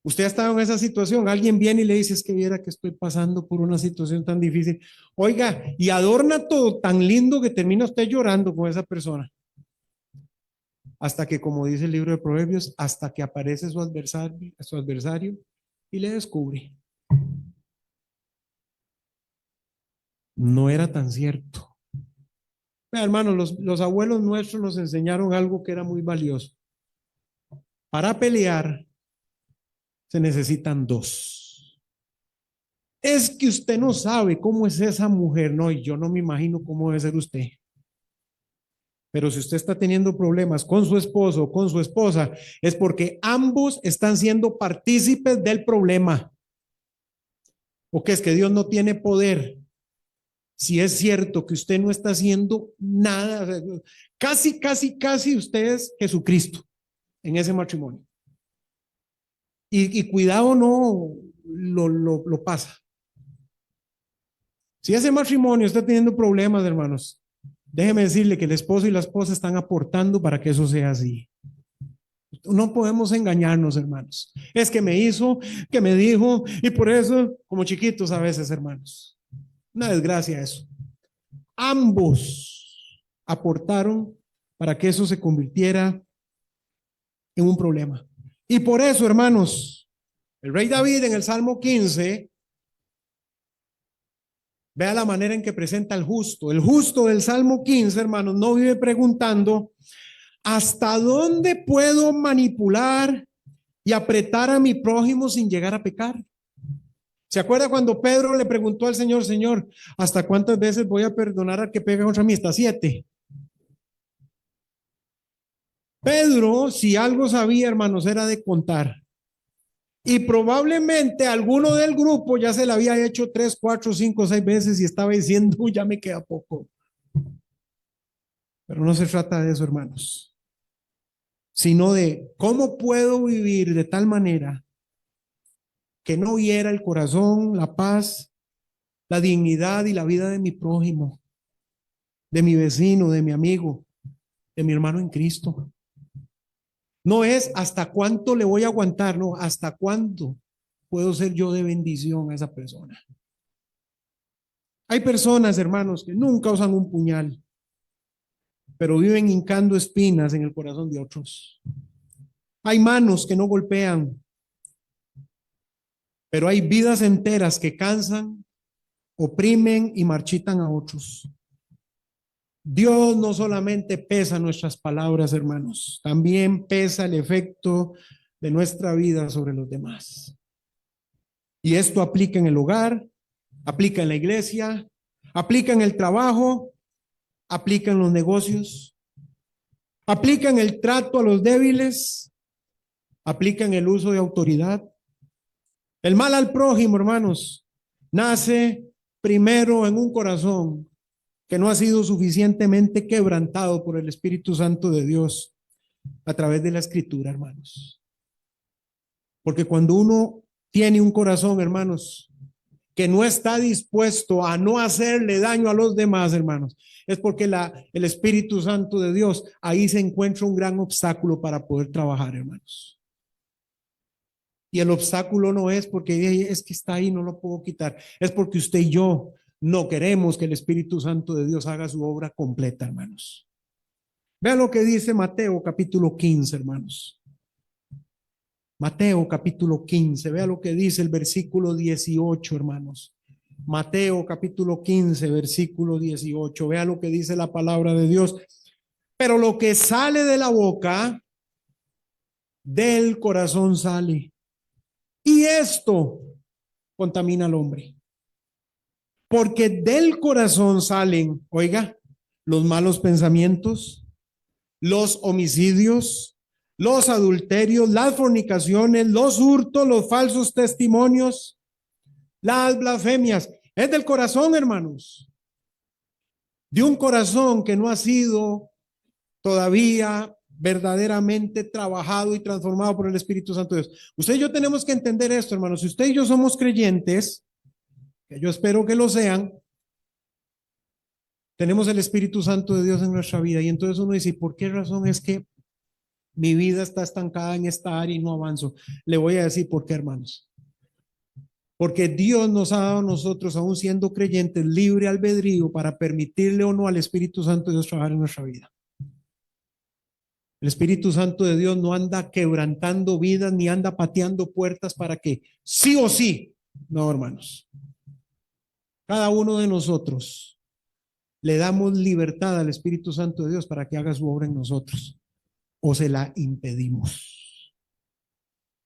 Usted ha estado en esa situación, alguien viene y le dice: es que viera que estoy pasando por una situación tan difícil. Oiga, y adorna todo tan lindo que termina usted llorando con esa persona. Hasta que, como dice el libro de Proverbios, hasta que aparece su adversario y le descubre. No era tan cierto. Vea, hermanos, los abuelos nuestros nos enseñaron algo que era muy valioso. Para pelear se necesitan dos. Es que usted no sabe cómo es esa mujer, no, y yo no me imagino cómo debe ser usted. Pero si usted está teniendo problemas con su esposo o con su esposa, es porque ambos están siendo partícipes del problema. O que es que Dios no tiene poder. Si es cierto que usted no está haciendo nada, casi usted es Jesucristo en ese matrimonio. Y cuidado no lo pasa. Si ese matrimonio está teniendo problemas, hermanos, déjeme decirle que el esposo y la esposa están aportando para que eso sea así. No podemos engañarnos, hermanos. Es que me hizo, que me dijo, y por eso, como chiquitos a veces, hermanos. Una desgracia eso. Ambos aportaron para que eso se convirtiera en un problema. Y por eso, hermanos, el rey David en el Salmo 15, vea la manera en que presenta al justo. El justo del Salmo 15, hermanos, no vive preguntando, ¿hasta dónde puedo manipular y apretar a mi prójimo sin llegar a pecar? ¿Se acuerda cuando Pedro le preguntó al Señor, Señor, ¿hasta cuántas veces voy a perdonar al que pega contra mí? Hasta 7. Pedro, si algo sabía, hermanos, era de contar. Y probablemente alguno del grupo ya se la había hecho 3, 4, 5, 6 veces y estaba diciendo, ya me queda poco. Pero no se trata de eso, hermanos, sino de cómo puedo vivir de tal manera que no hiera el corazón, la paz, la dignidad y la vida de mi prójimo, de mi vecino, de mi amigo, de mi hermano en Cristo. No es hasta cuánto le voy a aguantar, no, hasta cuánto puedo ser yo de bendición a esa persona. Hay personas, hermanos, que nunca usan un puñal, pero viven hincando espinas en el corazón de otros. Hay manos que no golpean, pero hay vidas enteras que cansan, oprimen y marchitan a otros. Dios no solamente pesa nuestras palabras, hermanos, también pesa el efecto de nuestra vida sobre los demás. Y esto aplica en el hogar, aplica en la iglesia, aplica en el trabajo, aplica en los negocios, aplica en el trato a los débiles, aplica en el uso de autoridad. El mal al prójimo, hermanos, nace primero en un corazón que no ha sido suficientemente quebrantado por el Espíritu Santo de Dios a través de la Escritura, hermanos. Porque cuando uno tiene un corazón, hermanos, que no está dispuesto a no hacerle daño a los demás, hermanos, es porque el Espíritu Santo de Dios, ahí se encuentra un gran obstáculo para poder trabajar, hermanos. Y el obstáculo no es porque es que está ahí, no lo puedo quitar. Es porque usted y yo no queremos que el Espíritu Santo de Dios haga su obra completa, hermanos. Vean lo que dice Mateo capítulo 15, hermanos. Mateo capítulo 15, vea lo que dice el versículo 18, hermanos. Mateo capítulo 15, versículo 18, vea lo que dice la palabra de Dios. Pero lo que sale de la boca, del corazón sale. Y esto contamina al hombre. Porque del corazón salen, oiga, los malos pensamientos, los homicidios, los adulterios, las fornicaciones, los hurtos, los falsos testimonios, las blasfemias. Es del corazón, hermanos. De un corazón que no ha sido todavía verdaderamente trabajado y transformado por el Espíritu Santo de Dios. Usted y yo tenemos que entender esto, hermanos. Si usted y yo somos creyentes, que yo espero que lo sean, tenemos el Espíritu Santo de Dios en nuestra vida. Y entonces uno dice, ¿por qué razón es que mi vida está estancada en esta área y no avanzo? Le voy a decir por qué, hermanos. Porque Dios nos ha dado a nosotros, aún siendo creyentes, libre albedrío para permitirle o no al Espíritu Santo de Dios trabajar en nuestra vida. El Espíritu Santo de Dios no anda quebrantando vidas ni anda pateando puertas para que sí o sí. No, hermanos. Cada uno de nosotros le damos libertad al Espíritu Santo de Dios para que haga su obra en nosotros o se la impedimos.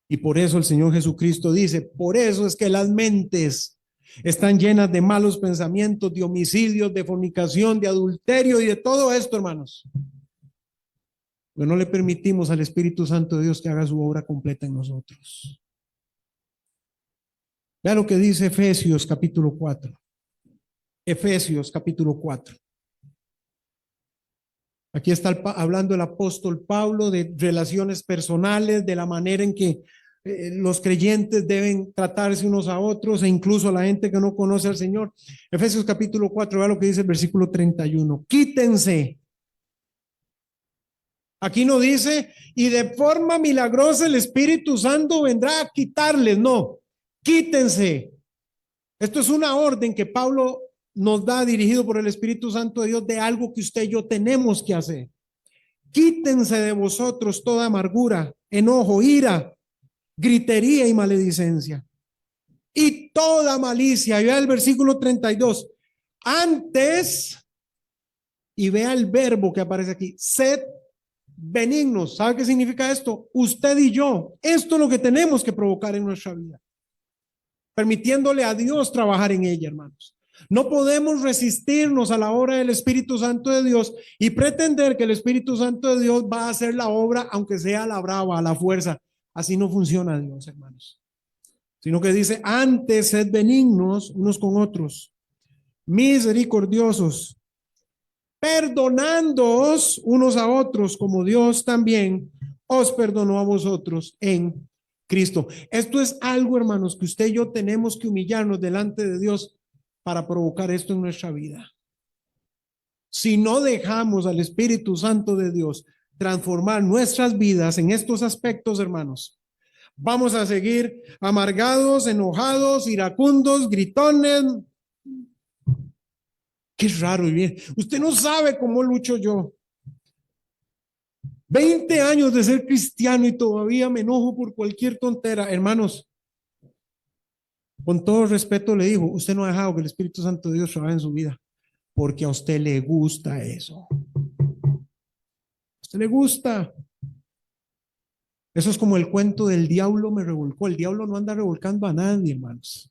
Y por eso el Señor Jesucristo dice, por eso es que las mentes están llenas de malos pensamientos, de homicidios, de fornicación, de adulterio y de todo esto, hermanos. Pero no le permitimos al Espíritu Santo de Dios que haga su obra completa en nosotros. Vea lo que dice Efesios capítulo 4. Efesios capítulo 4. Aquí está hablando el apóstol Pablo de relaciones personales, de la manera en que los creyentes deben tratarse unos a otros e incluso a la gente que no conoce al Señor. Efesios capítulo 4, vea lo que dice el versículo 31. Quítense. Aquí no dice, y de forma milagrosa el Espíritu Santo vendrá a quitarles. No, quítense. Esto es una orden que Pablo nos da dirigido por el Espíritu Santo de Dios de algo que usted y yo tenemos que hacer. Quítense de vosotros toda amargura, enojo, ira, gritería y maledicencia. Y toda malicia. Y vea el versículo 32. Antes, y vea el verbo que aparece aquí, sed benignos. ¿Sabe qué significa esto? Usted y yo. Esto es lo que tenemos que provocar en nuestra vida. Permitiéndole a Dios trabajar en ella, hermanos. No podemos resistirnos a la obra del Espíritu Santo de Dios y pretender que el Espíritu Santo de Dios va a hacer la obra, aunque sea a la brava, a la fuerza. Así no funciona Dios, hermanos. Sino que dice, antes sed benignos unos con otros, misericordiosos, perdonándoos unos a otros, como Dios también os perdonó a vosotros en Cristo. Esto es algo, hermanos, que usted y yo tenemos que humillarnos delante de Dios para provocar esto en nuestra vida. Si no dejamos al Espíritu Santo de Dios transformar nuestras vidas en estos aspectos, hermanos, vamos a seguir amargados, enojados, iracundos, gritones. Qué raro vivir. Usted no sabe cómo lucho yo. 20 años de ser cristiano y todavía me enojo por cualquier tontera. Hermanos, con todo respeto le digo, usted no ha dejado que el Espíritu Santo de Dios trabaje en su vida, porque a usted le gusta eso. A usted le gusta. Eso es como el cuento del diablo me revolcó. El diablo no anda revolcando a nadie, hermanos.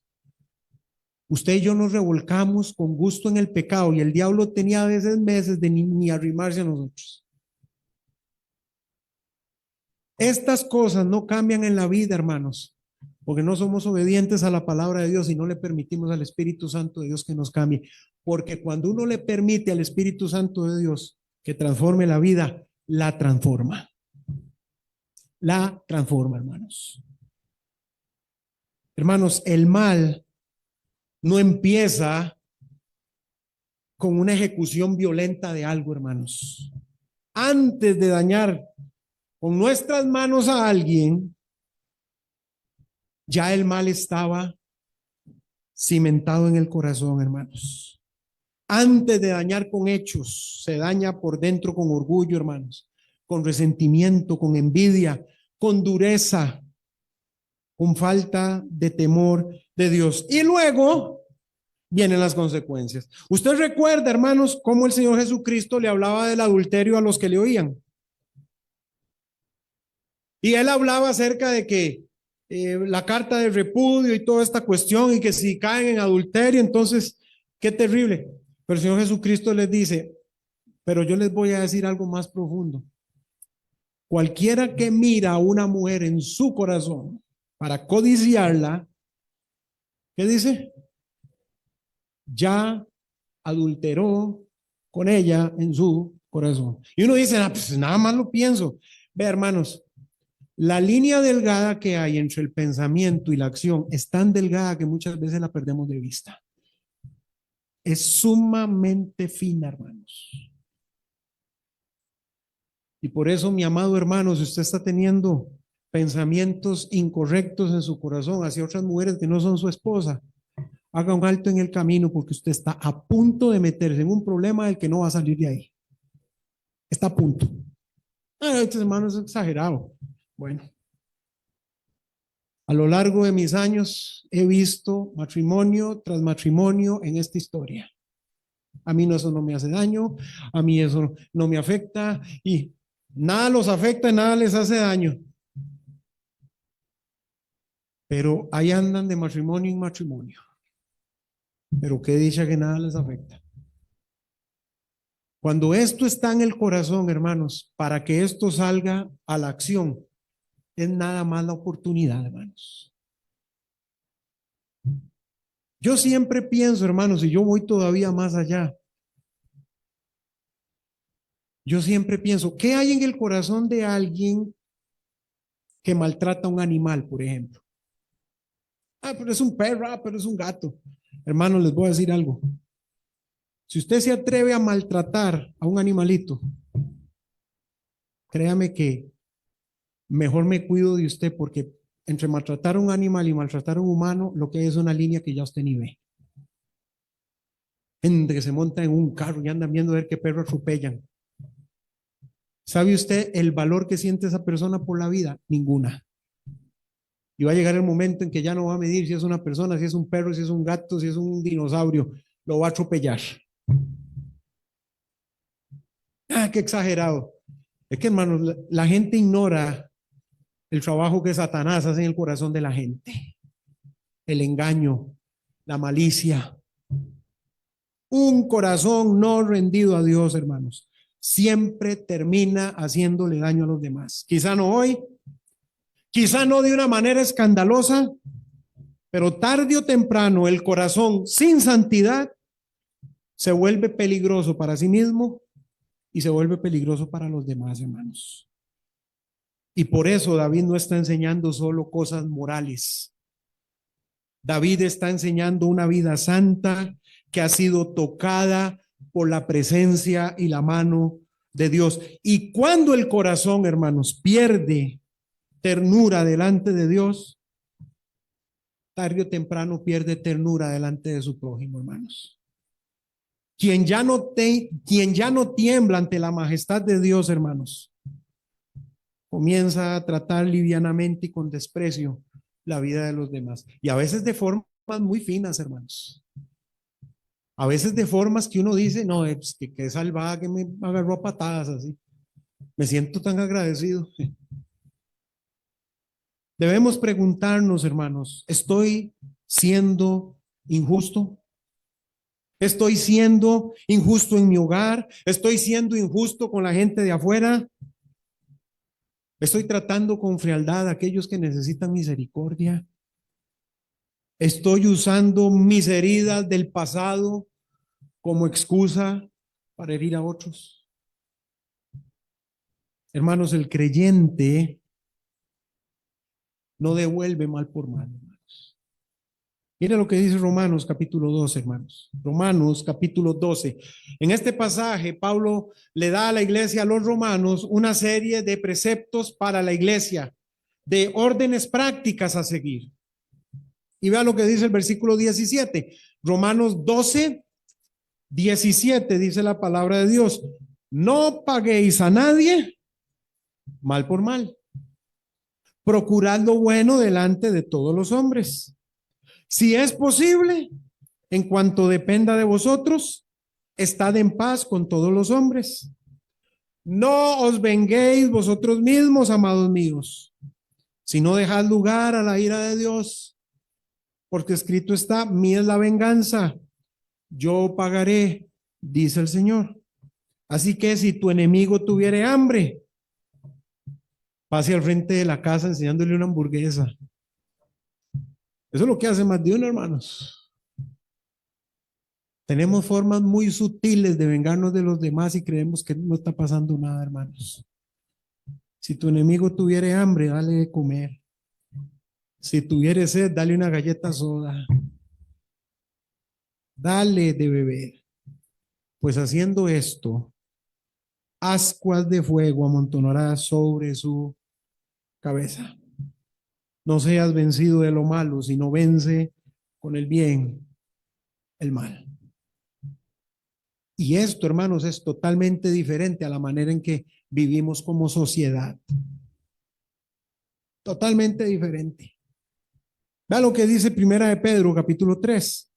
Usted y yo nos revolcamos con gusto en el pecado y el diablo tenía a veces meses de ni arrimarse a nosotros. Estas cosas no cambian en la vida, hermanos, porque no somos obedientes a la palabra de Dios y no le permitimos al Espíritu Santo de Dios que nos cambie. Porque cuando uno le permite al Espíritu Santo de Dios que transforme la vida, la transforma. La transforma, hermanos. Hermanos, el mal no empieza con una ejecución violenta de algo, hermanos. Antes de dañar con nuestras manos a alguien, ya el mal estaba cimentado en el corazón, hermanos. Antes de dañar con hechos, se daña por dentro con orgullo, hermanos, con resentimiento, con envidia, con dureza, con falta de temor de Dios. Y luego vienen las consecuencias. Usted recuerda, hermanos, cómo el Señor Jesucristo le hablaba del adulterio a los que le oían. Y él hablaba acerca de que la carta de repudio y toda esta cuestión y que si caen en adulterio, entonces, qué terrible. Pero el Señor Jesucristo les dice, pero yo les voy a decir algo más profundo. Cualquiera que mira a una mujer en su corazón para codiciarla, ¿qué dice? Ya adulteró con ella en su corazón. Y uno dice, pues nada más lo pienso. Ve, hermanos, la línea delgada que hay entre el pensamiento y la acción es tan delgada que muchas veces la perdemos de vista. Es sumamente fina, hermanos. Y por eso, mi amado hermano, si usted está teniendo pensamientos incorrectos en su corazón hacia otras mujeres que no son su esposa, haga un alto en el camino porque usted está a punto de meterse en un problema del que no va a salir de ahí. Está a punto. Este hermano es exagerado. Bueno, a lo largo de mis años he visto matrimonio tras matrimonio en esta historia. A mí no, eso no me hace daño, a mí eso no me afecta y nada los afecta, nada les hace daño. Pero ahí andan de matrimonio en matrimonio. Pero qué dicha que nada les afecta. Cuando esto está en el corazón, hermanos, para que esto salga a la acción, es nada más la oportunidad, hermanos. Yo siempre pienso, hermanos, y yo voy todavía más allá. Yo siempre pienso, ¿qué hay en el corazón de alguien que maltrata a un animal, por ejemplo? Ah, pero es un perro, ah, pero es un gato. Hermanos, les voy a decir algo. Si usted se atreve a maltratar a un animalito, créame que mejor me cuido de usted porque entre maltratar a un animal y maltratar a un humano, lo que hay es una línea que ya usted ni ve. Gente que se monta en un carro y andan viendo a ver qué perro atropellan. ¿Sabe usted el valor que siente esa persona por la vida? Ninguna. Y va a llegar el momento en que ya no va a medir si es una persona, si es un perro, si es un gato, si es un dinosaurio. Lo va a atropellar. Ah, qué exagerado. Es que, hermanos, la gente ignora el trabajo que Satanás hace en el corazón de la gente. El engaño, la malicia. Un corazón no rendido a Dios, hermanos, siempre termina haciéndole daño a los demás. Quizá no hoy, quizá no de una manera escandalosa, pero tarde o temprano el corazón sin santidad se vuelve peligroso para sí mismo y se vuelve peligroso para los demás, hermanos. Y por eso David no está enseñando solo cosas morales. David está enseñando una vida santa que ha sido tocada por la presencia y la mano de Dios. Y cuando el corazón, hermanos, pierde ternura delante de Dios, tarde o temprano pierde ternura delante de su prójimo, hermanos. Quien ya no tiembla ante la majestad de Dios, hermanos, comienza a tratar livianamente y con desprecio la vida de los demás. Y a veces de formas muy finas, hermanos. A veces de formas que uno dice, no, pues que salvada que me agarró a patadas así. Me siento tan agradecido. Debemos preguntarnos, hermanos, ¿estoy siendo injusto? ¿Estoy siendo injusto en mi hogar? ¿Estoy siendo injusto con la gente de afuera? ¿Estoy tratando con frialdad a aquellos que necesitan misericordia? ¿Estoy usando mis heridas del pasado como excusa para herir a otros? Hermanos, el creyente no devuelve mal por mal, hermanos. Mira lo que dice Romanos capítulo 12, hermanos. Romanos capítulo 12. En este pasaje, Pablo le da a la iglesia, a los romanos, una serie de preceptos para la iglesia, de órdenes prácticas a seguir. Y vea lo que dice el versículo 17. Romanos 12, 17 dice la palabra de Dios. No paguéis a nadie mal por mal. Procurad lo bueno delante de todos los hombres. Si es posible, en cuanto dependa de vosotros, estad en paz con todos los hombres. No os venguéis vosotros mismos, amados míos, sino dejad lugar a la ira de Dios, porque escrito está, mía es la venganza, yo pagaré, dice el Señor. Así que si tu enemigo tuviere hambre, pase al frente de la casa enseñándole una hamburguesa. Eso es lo que hace más de uno, hermanos. Tenemos formas muy sutiles de vengarnos de los demás y creemos que no está pasando nada, hermanos. Si tu enemigo tuviere hambre, dale de comer. Si tuviere sed, dale una galleta soda. Dale de beber. Pues haciendo esto, ascuas de fuego amontonará sobre su cabeza. No seas vencido de lo malo, sino vence con el bien el mal. Y esto, hermanos, es totalmente diferente a la manera en que vivimos como sociedad. Totalmente diferente. Vea lo que dice Primera de Pedro, capítulo 3.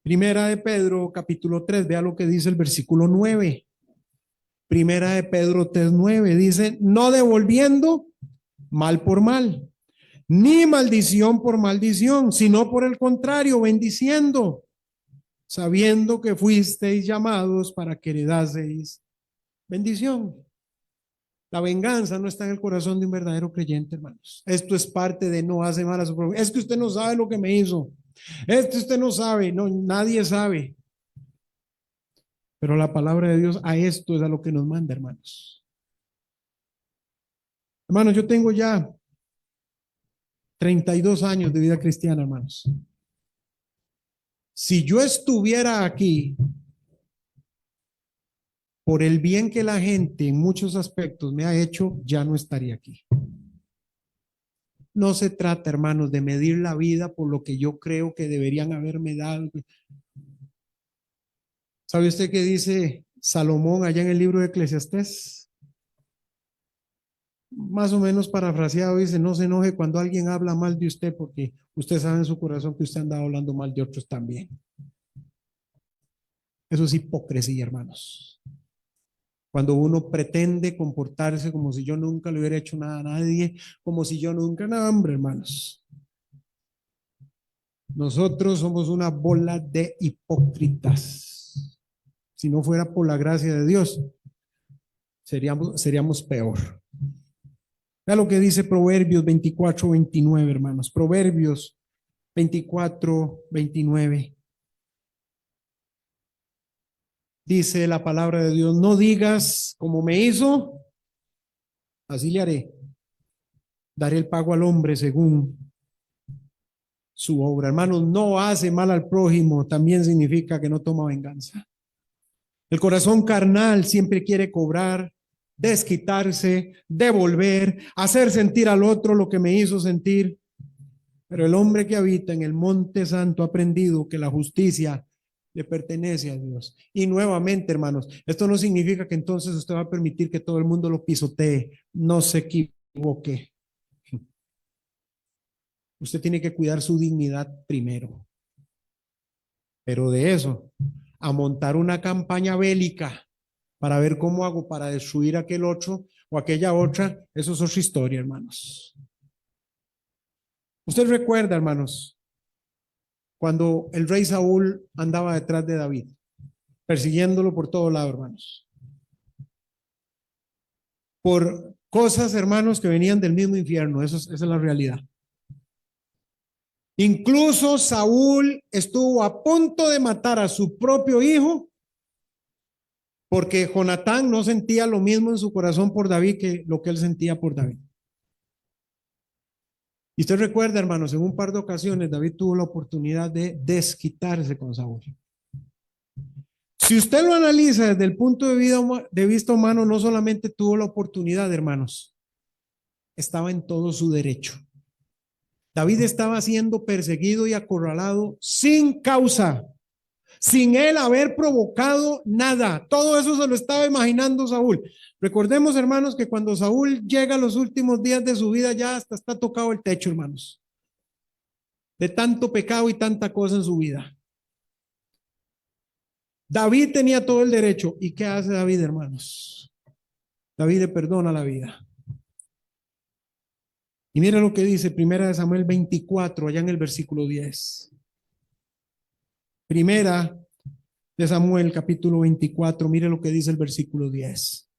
Primera de Pedro, capítulo 3, vea lo que dice el versículo 9. Primera de Pedro 3:9 dice, no devolviendo mal por mal, ni maldición por maldición, sino por el contrario, bendiciendo, sabiendo que fuisteis llamados para que heredaseis bendición. La venganza no está en el corazón de un verdadero creyente, hermanos. Esto es parte de no hace mal a su propio. Es que usted no sabe lo que me hizo. Esto usted no sabe. No, nadie sabe. Pero la palabra de Dios a esto es a lo que nos manda, hermanos. Hermanos, yo tengo ya 32 años de vida cristiana, hermanos. Si yo estuviera aquí por el bien que la gente en muchos aspectos me ha hecho, ya no estaría aquí. No se trata, hermanos, de medir la vida por lo que yo creo que deberían haberme dado. ¿Sabe usted qué dice Salomón allá en el libro de Eclesiastés? Más o menos parafraseado dice, no se enoje cuando alguien habla mal de usted porque usted sabe en su corazón que usted anda hablando mal de otros también. Eso es hipocresía, hermanos. Cuando uno pretende comportarse como si yo nunca le hubiera hecho nada a nadie, como si yo nunca, no, hombre, hermanos. Nosotros somos una bola de hipócritas. Si no fuera por la gracia de Dios, seríamos peor. Vea lo que dice Proverbios 24:29, hermanos. Proverbios 24:29. Dice la palabra de Dios, no digas como me hizo, así le haré. Daré el pago al hombre según su obra. Hermanos, no hace mal al prójimo, también significa que no toma venganza. El corazón carnal siempre quiere cobrar, desquitarse, devolver, hacer sentir al otro lo que me hizo sentir. Pero el hombre que habita en el monte santo ha aprendido que la justicia le pertenece a Dios. Y nuevamente, hermanos, esto no significa que entonces usted va a permitir que todo el mundo lo pisotee. No se equivoque. Usted tiene que cuidar su dignidad primero. Pero de eso, a montar una campaña bélica para ver cómo hago para destruir aquel otro o aquella otra, eso es otra historia, hermanos. Usted recuerda, hermanos, cuando el rey Saúl andaba detrás de David, persiguiéndolo por todo lado, hermanos. Por cosas, hermanos, que venían del mismo infierno, esa es la realidad. Incluso Saúl estuvo a punto de matar a su propio hijo porque Jonatán no sentía lo mismo en su corazón por David que lo que él sentía por David. Y usted recuerda, hermanos, en un par de ocasiones David tuvo la oportunidad de desquitarse con Saúl. Si usted lo analiza desde el punto de vista humano, no solamente tuvo la oportunidad, hermanos, estaba en todo su derecho. David estaba siendo perseguido y acorralado sin causa, sin él haber provocado nada. Todo eso se lo estaba imaginando Saúl. Recordemos, hermanos, que cuando Saúl llega a los últimos días de su vida, ya hasta está tocado el techo, hermanos, de tanto pecado y tanta cosa en su vida. David tenía todo el derecho. ¿Y qué hace David, hermanos? David le perdona la vida. Y mira lo que dice Primera de Samuel 24, allá en el versículo 10. Primera de Samuel, capítulo 24, mire lo que dice el versículo 10.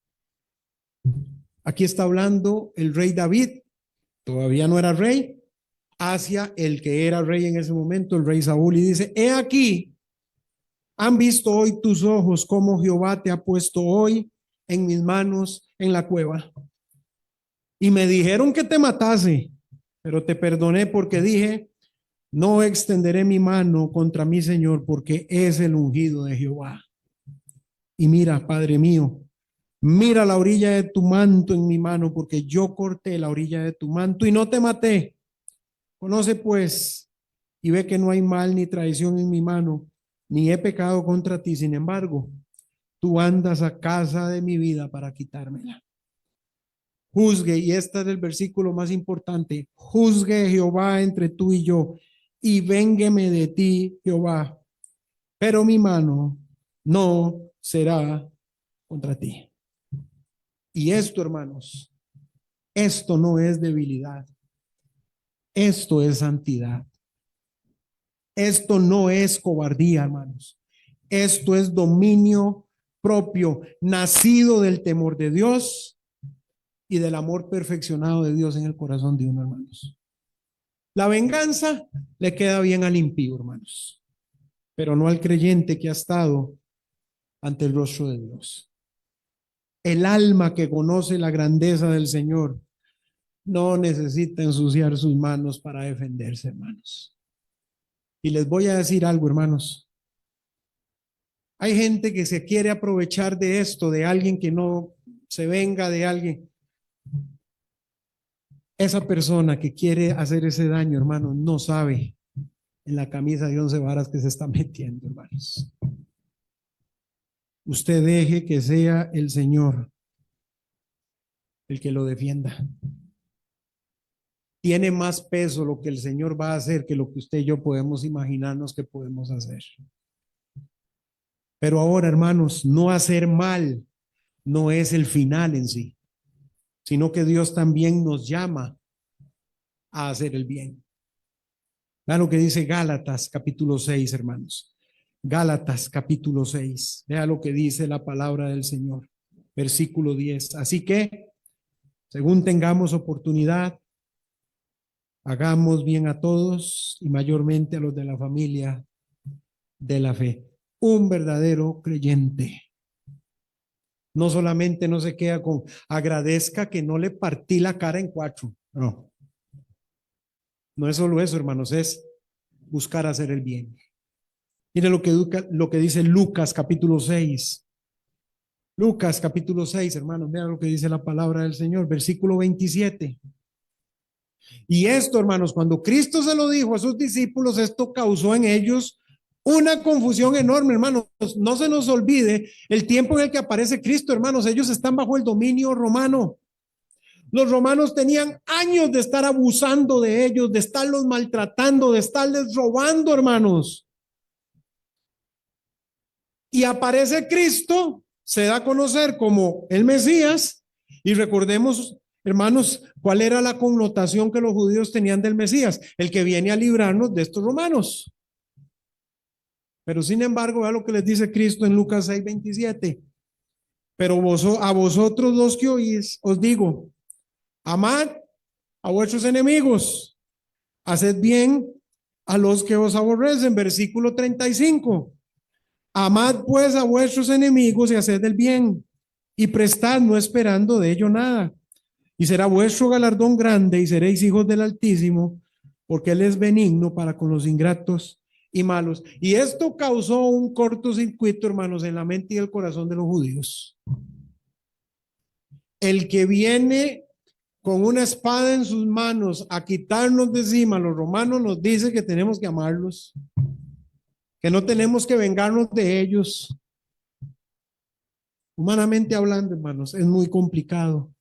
Aquí está hablando el rey David, todavía no era rey, hacia el que era rey en ese momento, el rey Saúl, y dice, he aquí, han visto hoy tus ojos cómo Jehová te ha puesto hoy en mis manos en la cueva. Y me dijeron que te matase, pero te perdoné porque dije, no extenderé mi mano contra mi Señor porque es el ungido de Jehová. Y mira, Padre mío, mira la orilla de tu manto en mi mano porque yo corté la orilla de tu manto y no te maté. Conoce pues y ve que no hay mal ni traición en mi mano, ni he pecado contra ti. Sin embargo, tú andas a casa de mi vida para quitármela. Juzgue, y este es el versículo más importante, juzgue Jehová entre tú y yo, y véngueme de ti, Jehová, pero mi mano no será contra ti. Y esto, hermanos, esto no es debilidad. Esto es santidad. Esto no es cobardía, hermanos. Esto es dominio propio, nacido del temor de Dios y del amor perfeccionado de Dios en el corazón de uno, hermanos. La venganza le queda bien al impío, hermanos, pero no al creyente que ha estado ante el rostro de Dios. El alma que conoce la grandeza del Señor no necesita ensuciar sus manos para defenderse, hermanos. Y les voy a decir algo, hermanos. Hay gente que se quiere aprovechar de esto, de alguien que no se venga de alguien. Esa persona que quiere hacer ese daño, hermanos, no sabe en la camisa de 11 varas que se está metiendo, hermanos. Usted deje que sea el Señor el que lo defienda. Tiene más peso lo que el Señor va a hacer que lo que usted y yo podemos imaginarnos que podemos hacer. Pero ahora, hermanos, no hacer mal no es el final en sí, sino que Dios también nos llama a hacer el bien. Vean lo que dice Gálatas capítulo 6, hermanos. Gálatas capítulo 6. Vea lo que dice la palabra del Señor. Versículo 10. Así que, según tengamos oportunidad, hagamos bien a todos y mayormente a los de la familia de la fe. Un verdadero creyente no solamente no se queda con agradezca que no le partí la cara en cuatro. No, no es solo eso, hermanos, es buscar hacer el bien. Mire lo que dice Lucas capítulo 6. Lucas capítulo 6, hermanos, vean lo que dice la palabra del Señor, versículo 27. Y esto, hermanos, cuando Cristo se lo dijo a sus discípulos, esto causó en ellos una confusión enorme, hermanos. No se nos olvide el tiempo en el que aparece Cristo, hermanos. Ellos están bajo el dominio romano. Los romanos tenían años de estar abusando de ellos, de estarlos maltratando, de estarles robando, hermanos. Y aparece Cristo, se da a conocer como el Mesías, y recordemos, hermanos, cuál era la connotación que los judíos tenían del Mesías, el que viene a librarnos de estos romanos. Pero sin embargo, vea lo que les dice Cristo en Lucas 6:27. Pero a vosotros los que oís, os digo, amad a vuestros enemigos, haced bien a los que os aborrecen. Versículo 35. Amad pues a vuestros enemigos y haced el bien, y prestad no esperando de ello nada. Y será vuestro galardón grande, y seréis hijos del Altísimo, porque Él es benigno para con los ingratos y malos. Y esto causó un cortocircuito, hermanos, en la mente y el corazón de los judíos. El que viene con una espada en sus manos a quitarnos de encima, los romanos nos dice que tenemos que amarlos, que no tenemos que vengarnos de ellos. Humanamente hablando, hermanos, es muy complicado,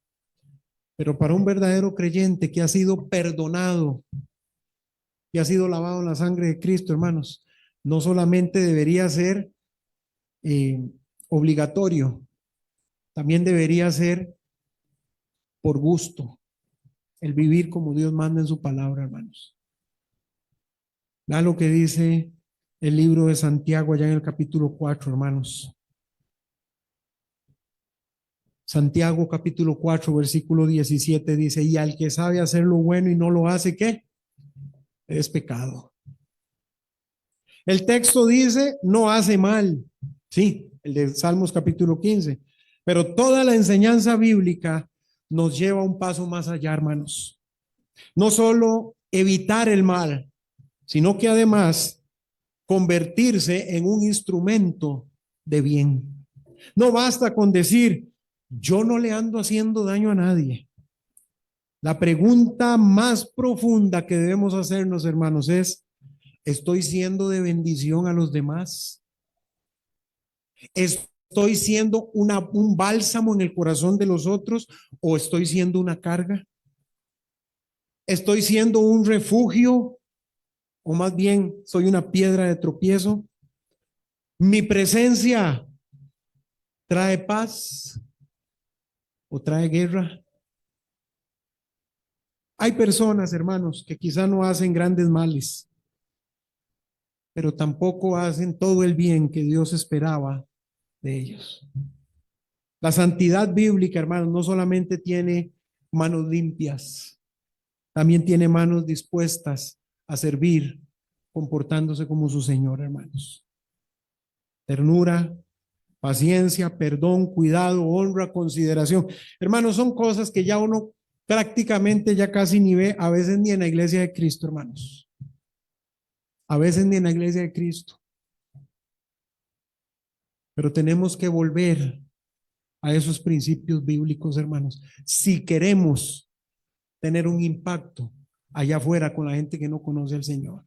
pero para un verdadero creyente que ha sido perdonado, que ha sido lavado en la sangre de Cristo, hermanos, no solamente debería ser obligatorio, también debería ser por gusto, el vivir como Dios manda en su palabra, hermanos. Vean lo que dice el libro de Santiago allá en el capítulo 4, hermanos. Santiago capítulo 4, versículo 17 dice, y al que sabe hacer lo bueno y no lo hace, ¿qué? Es pecado. El texto dice, no hace mal. Sí, el de Salmos capítulo 15. Pero toda la enseñanza bíblica nos lleva un paso más allá, hermanos. No solo evitar el mal, sino que además convertirse en un instrumento de bien. No basta con decir, yo no le ando haciendo daño a nadie. La pregunta más profunda que debemos hacernos, hermanos, es, ¿estoy siendo de bendición a los demás? ¿Estoy siendo un bálsamo en el corazón de los otros o estoy siendo una carga? ¿Estoy siendo un refugio o más bien soy una piedra de tropiezo? Mi presencia trae paz o trae guerra. Hay personas, hermanos, que quizá no hacen grandes males, pero tampoco hacen todo el bien que Dios esperaba de ellos. La santidad bíblica, hermanos, no solamente tiene manos limpias, también tiene manos dispuestas a servir, comportándose como su Señor, hermanos. Ternura, paciencia, perdón, cuidado, honra, consideración. Hermanos, son cosas que ya uno prácticamente ya casi ni ve, a veces ni en la iglesia de Cristo, hermanos. A veces ni en la iglesia de Cristo. Pero tenemos que volver a esos principios bíblicos, hermanos, si queremos tener un impacto allá afuera con la gente que no conoce al Señor.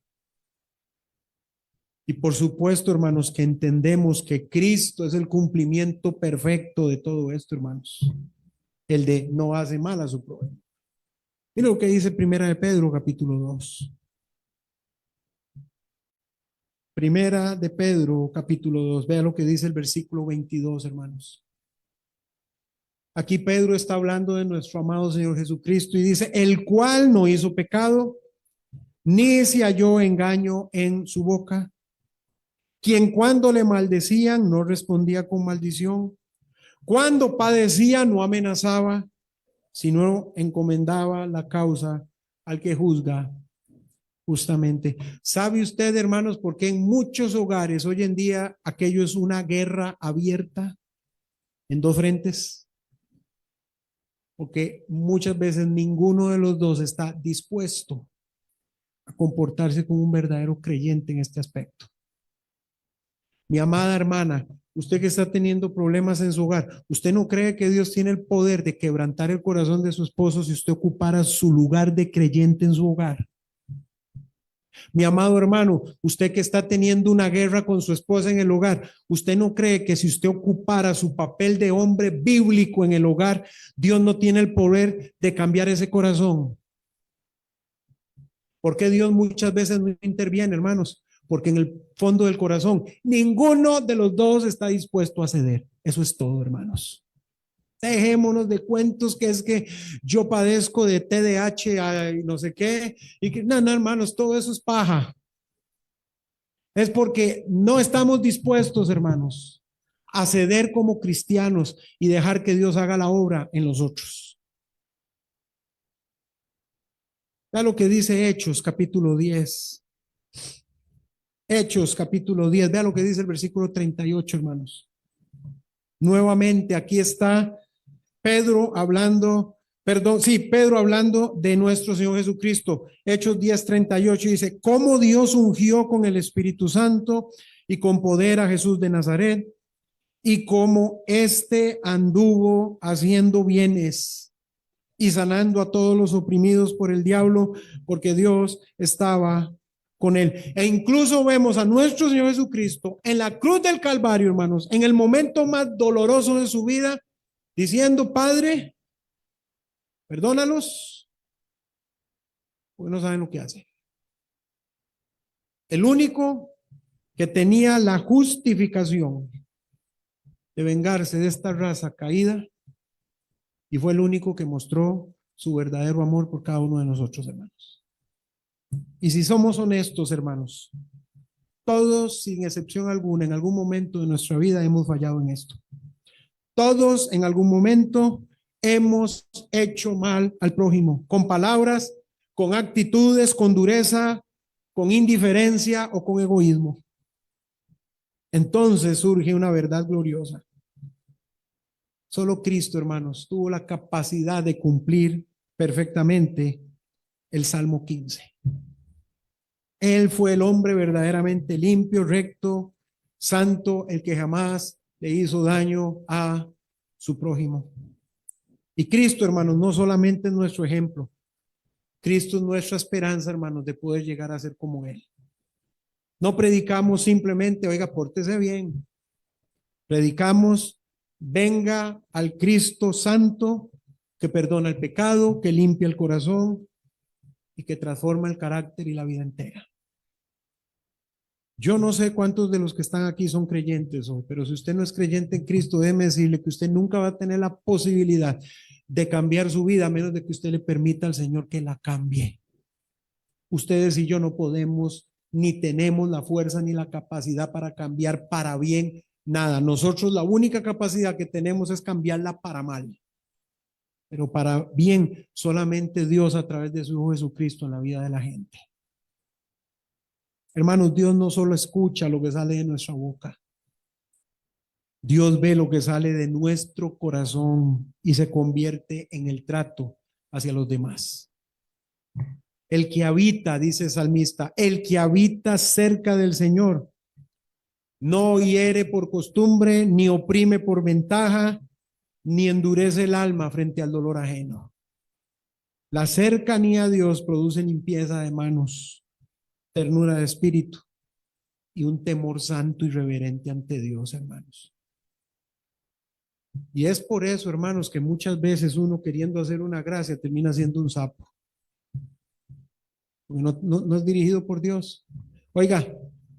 Y por supuesto, hermanos, que entendemos que Cristo es el cumplimiento perfecto de todo esto, hermanos. El de no hace mal a su prójimo. Mira lo que dice Primera de Pedro, capítulo 2. Primera de Pedro, capítulo 2. Vea lo que dice el versículo 22, hermanos. Aquí Pedro está hablando de nuestro amado Señor Jesucristo y dice, el cual no hizo pecado, ni se halló engaño en su boca, quien cuando le maldecían no respondía con maldición, cuando padecía no amenazaba, sino encomendaba la causa al que juzga justamente. ¿Sabe usted, hermanos, por qué en muchos hogares hoy en día aquello es una guerra abierta en dos frentes? Porque muchas veces ninguno de los dos está dispuesto a comportarse como un verdadero creyente en este aspecto. Mi amada hermana, usted que está teniendo problemas en su hogar, ¿usted no cree que Dios tiene el poder de quebrantar el corazón de su esposo si usted ocupara su lugar de creyente en su hogar? Mi amado hermano, usted que está teniendo una guerra con su esposa en el hogar, ¿usted no cree que si usted ocupara su papel de hombre bíblico en el hogar, Dios no tiene el poder de cambiar ese corazón? ¿Por qué Dios muchas veces no interviene, hermanos? Porque en el fondo del corazón, ninguno de los dos está dispuesto a ceder. Eso es todo, hermanos. Dejémonos de cuentos que es que yo padezco de TDAH, no sé qué, y que no, hermanos, todo eso es paja. Es porque no estamos dispuestos, hermanos, a ceder como cristianos y dejar que Dios haga la obra en los otros. Vea lo que dice Hechos, capítulo 10. Hechos, capítulo 10. Vea lo que dice el versículo 38, hermanos. Nuevamente, aquí está Pedro hablando, perdón, sí, Pedro hablando de nuestro Señor Jesucristo. Hechos 10:38 dice, cómo Dios ungió con el Espíritu Santo y con poder a Jesús de Nazaret, y cómo éste anduvo haciendo bienes y sanando a todos los oprimidos por el diablo, porque Dios estaba con él. E incluso vemos a nuestro Señor Jesucristo en la cruz del Calvario, hermanos, en el momento más doloroso de su vida, diciendo, Padre, perdónalos, porque no saben lo que hacen. El único que tenía la justificación de vengarse de esta raza caída, y fue el único que mostró su verdadero amor por cada uno de nosotros, hermanos. Y si somos honestos, hermanos, todos, sin excepción alguna, en algún momento de nuestra vida hemos fallado en esto. Todos en algún momento hemos hecho mal al prójimo, con palabras, con actitudes, con dureza, con indiferencia o con egoísmo. Entonces surge una verdad gloriosa. Solo Cristo, hermanos, tuvo la capacidad de cumplir perfectamente el Salmo 15. Él fue el hombre verdaderamente limpio, recto, santo, el que jamás le hizo daño a su prójimo. Y Cristo, hermanos, no solamente es nuestro ejemplo, Cristo es nuestra esperanza, hermanos, de poder llegar a ser como Él. No predicamos simplemente, oiga, pórtese bien. Predicamos, venga al Cristo santo que perdona el pecado, que limpia el corazón y que transforma el carácter y la vida entera. Yo no sé cuántos de los que están aquí son creyentes, pero si usted no es creyente en Cristo, déjeme decirle que usted nunca va a tener la posibilidad de cambiar su vida a menos de que usted le permita al Señor que la cambie. Ustedes y yo no podemos, ni tenemos la fuerza ni la capacidad para cambiar para bien nada. Nosotros la única capacidad que tenemos es cambiarla para mal. Pero para bien solamente Dios a través de su Hijo Jesucristo en la vida de la gente. Hermanos, Dios no solo escucha lo que sale de nuestra boca. Dios ve lo que sale de nuestro corazón y se convierte en el trato hacia los demás. El que habita, dice el salmista, el que habita cerca del Señor, no hiere por costumbre, ni oprime por ventaja, ni endurece el alma frente al dolor ajeno. La cercanía a Dios produce limpieza de manos, ternura de espíritu y un temor santo y reverente ante Dios, hermanos. Y es por eso, hermanos, que muchas veces uno queriendo hacer una gracia termina siendo un sapo. Porque no es dirigido por Dios. Oiga,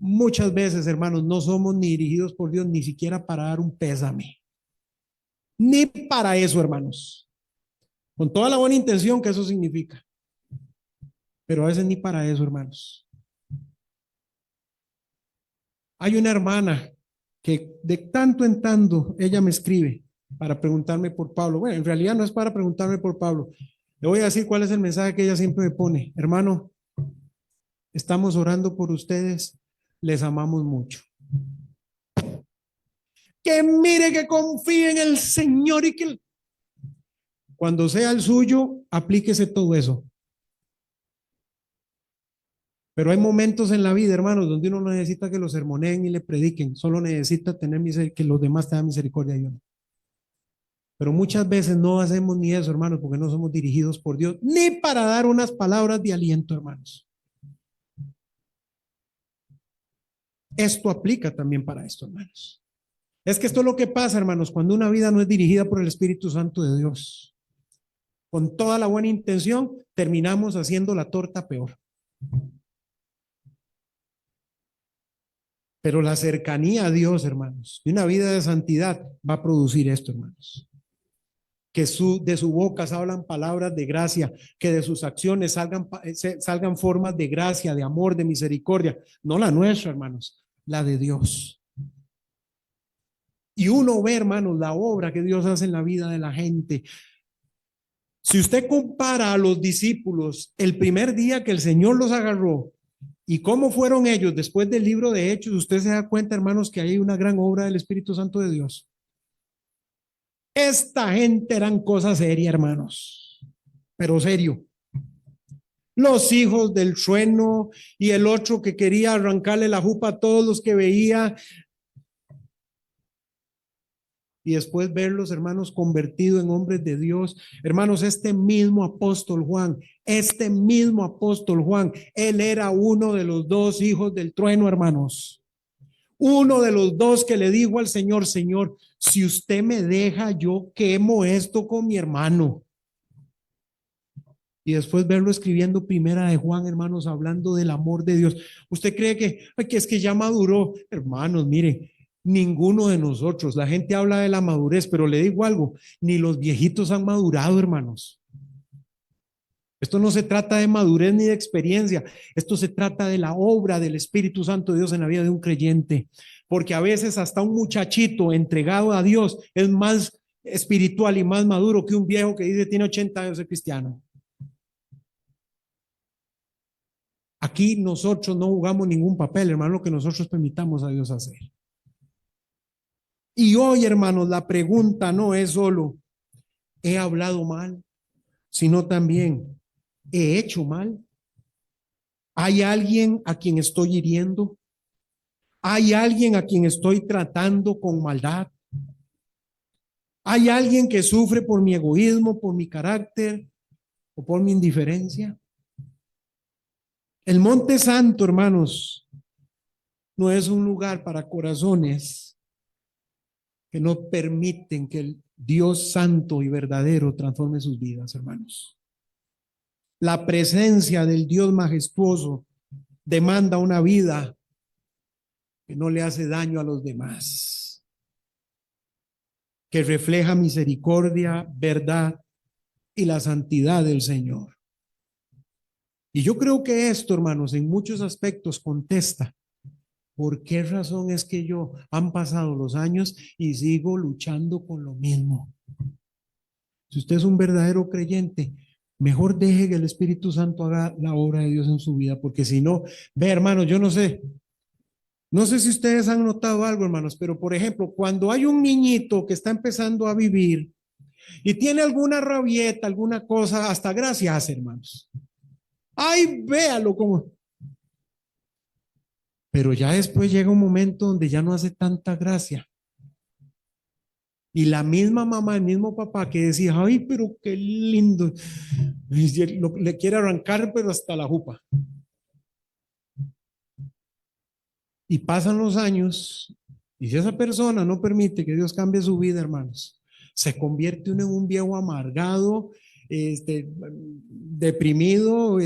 muchas veces, hermanos, no somos ni dirigidos por Dios ni siquiera para dar un pésame. Ni para eso, hermanos. Con toda la buena intención que eso significa. Pero a veces ni para eso, hermanos. Hay una hermana que de tanto en tanto ella me escribe para preguntarme por Pablo. Bueno, en realidad no es para preguntarme por Pablo. Le voy a decir cuál es el mensaje que ella siempre me pone. Hermano, estamos orando por ustedes, les amamos mucho. Que mire, que confíe en el Señor y que cuando sea el suyo, aplíquese todo eso. Pero hay momentos en la vida, hermanos, donde uno no necesita que lo sermoneen y le prediquen, solo necesita tener que los demás tengan misericordia de uno. Pero muchas veces no hacemos ni eso, hermanos, porque no somos dirigidos por Dios, ni para dar unas palabras de aliento, hermanos. Esto aplica también para esto, hermanos. Es que esto es lo que pasa, hermanos, cuando una vida no es dirigida por el Espíritu Santo de Dios. Con toda la buena intención, terminamos haciendo la torta peor. Pero la cercanía a Dios, hermanos, y una vida de santidad va a producir esto, hermanos. Que de su boca salgan palabras de gracia, que de sus acciones salgan formas de gracia, de amor, de misericordia. No la nuestra, hermanos, la de Dios. Y uno ve, hermanos, la obra que Dios hace en la vida de la gente. Si usted compara a los discípulos el primer día que el Señor los agarró y cómo fueron ellos después del libro de Hechos, usted se da cuenta, hermanos, que hay una gran obra del Espíritu Santo de Dios. Esta gente eran cosas serias, hermanos, pero serio. Los hijos del trueno y el otro que quería arrancarle la jupa a todos los que veía. Y después verlos, hermanos, convertidos en hombres de Dios. Hermanos, este mismo apóstol Juan, él era uno de los dos hijos del trueno, hermanos. Uno de los dos que le dijo al Señor, Señor, si usted me deja, yo quemo esto con mi hermano. Y después verlo escribiendo primera de Juan, hermanos, hablando del amor de Dios. ¿Usted cree que es que ya maduró? Hermanos, miren, ninguno de nosotros, la gente habla de la madurez, pero le digo algo, ni los viejitos han madurado, hermanos. Esto no se trata de madurez ni de experiencia, esto se trata de la obra del Espíritu Santo de Dios en la vida de un creyente, porque a veces hasta un muchachito entregado a Dios es más espiritual y más maduro que un viejo que dice tiene 80 años de cristiano. Aquí nosotros no jugamos ningún papel, hermano, lo que nosotros permitamos a Dios hacer. Y hoy, hermanos, la pregunta no es solo, ¿he hablado mal? Sino también, ¿he hecho mal? ¿Hay alguien a quien estoy hiriendo? ¿Hay alguien a quien estoy tratando con maldad? ¿Hay alguien que sufre por mi egoísmo, por mi carácter o por mi indiferencia? El Monte Santo, hermanos, no es un lugar para corazones que no permiten que el Dios santo y verdadero transforme sus vidas, hermanos. La presencia del Dios majestuoso demanda una vida que no le hace daño a los demás, que refleja misericordia, verdad y la santidad del Señor. Y yo creo que esto, hermanos, en muchos aspectos contesta por qué razón es que yo han pasado los años y sigo luchando con lo mismo. Si usted es un verdadero creyente, mejor deje que el Espíritu Santo haga la obra de Dios en su vida, porque si no, ve, hermanos, yo no sé si ustedes han notado algo, hermanos, pero por ejemplo, cuando hay un niñito que está empezando a vivir y tiene alguna rabieta, alguna cosa, hasta gracia hace, hermanos. Ay, véalo como. Pero ya después llega un momento donde ya no hace tanta gracia. Y la misma mamá, el mismo papá que decía, ay, pero qué lindo, le quiere arrancar, pero hasta la jupa. Y pasan los años, y si esa persona no permite que Dios cambie su vida, hermanos, se convierte uno en un viejo amargado, deprimido,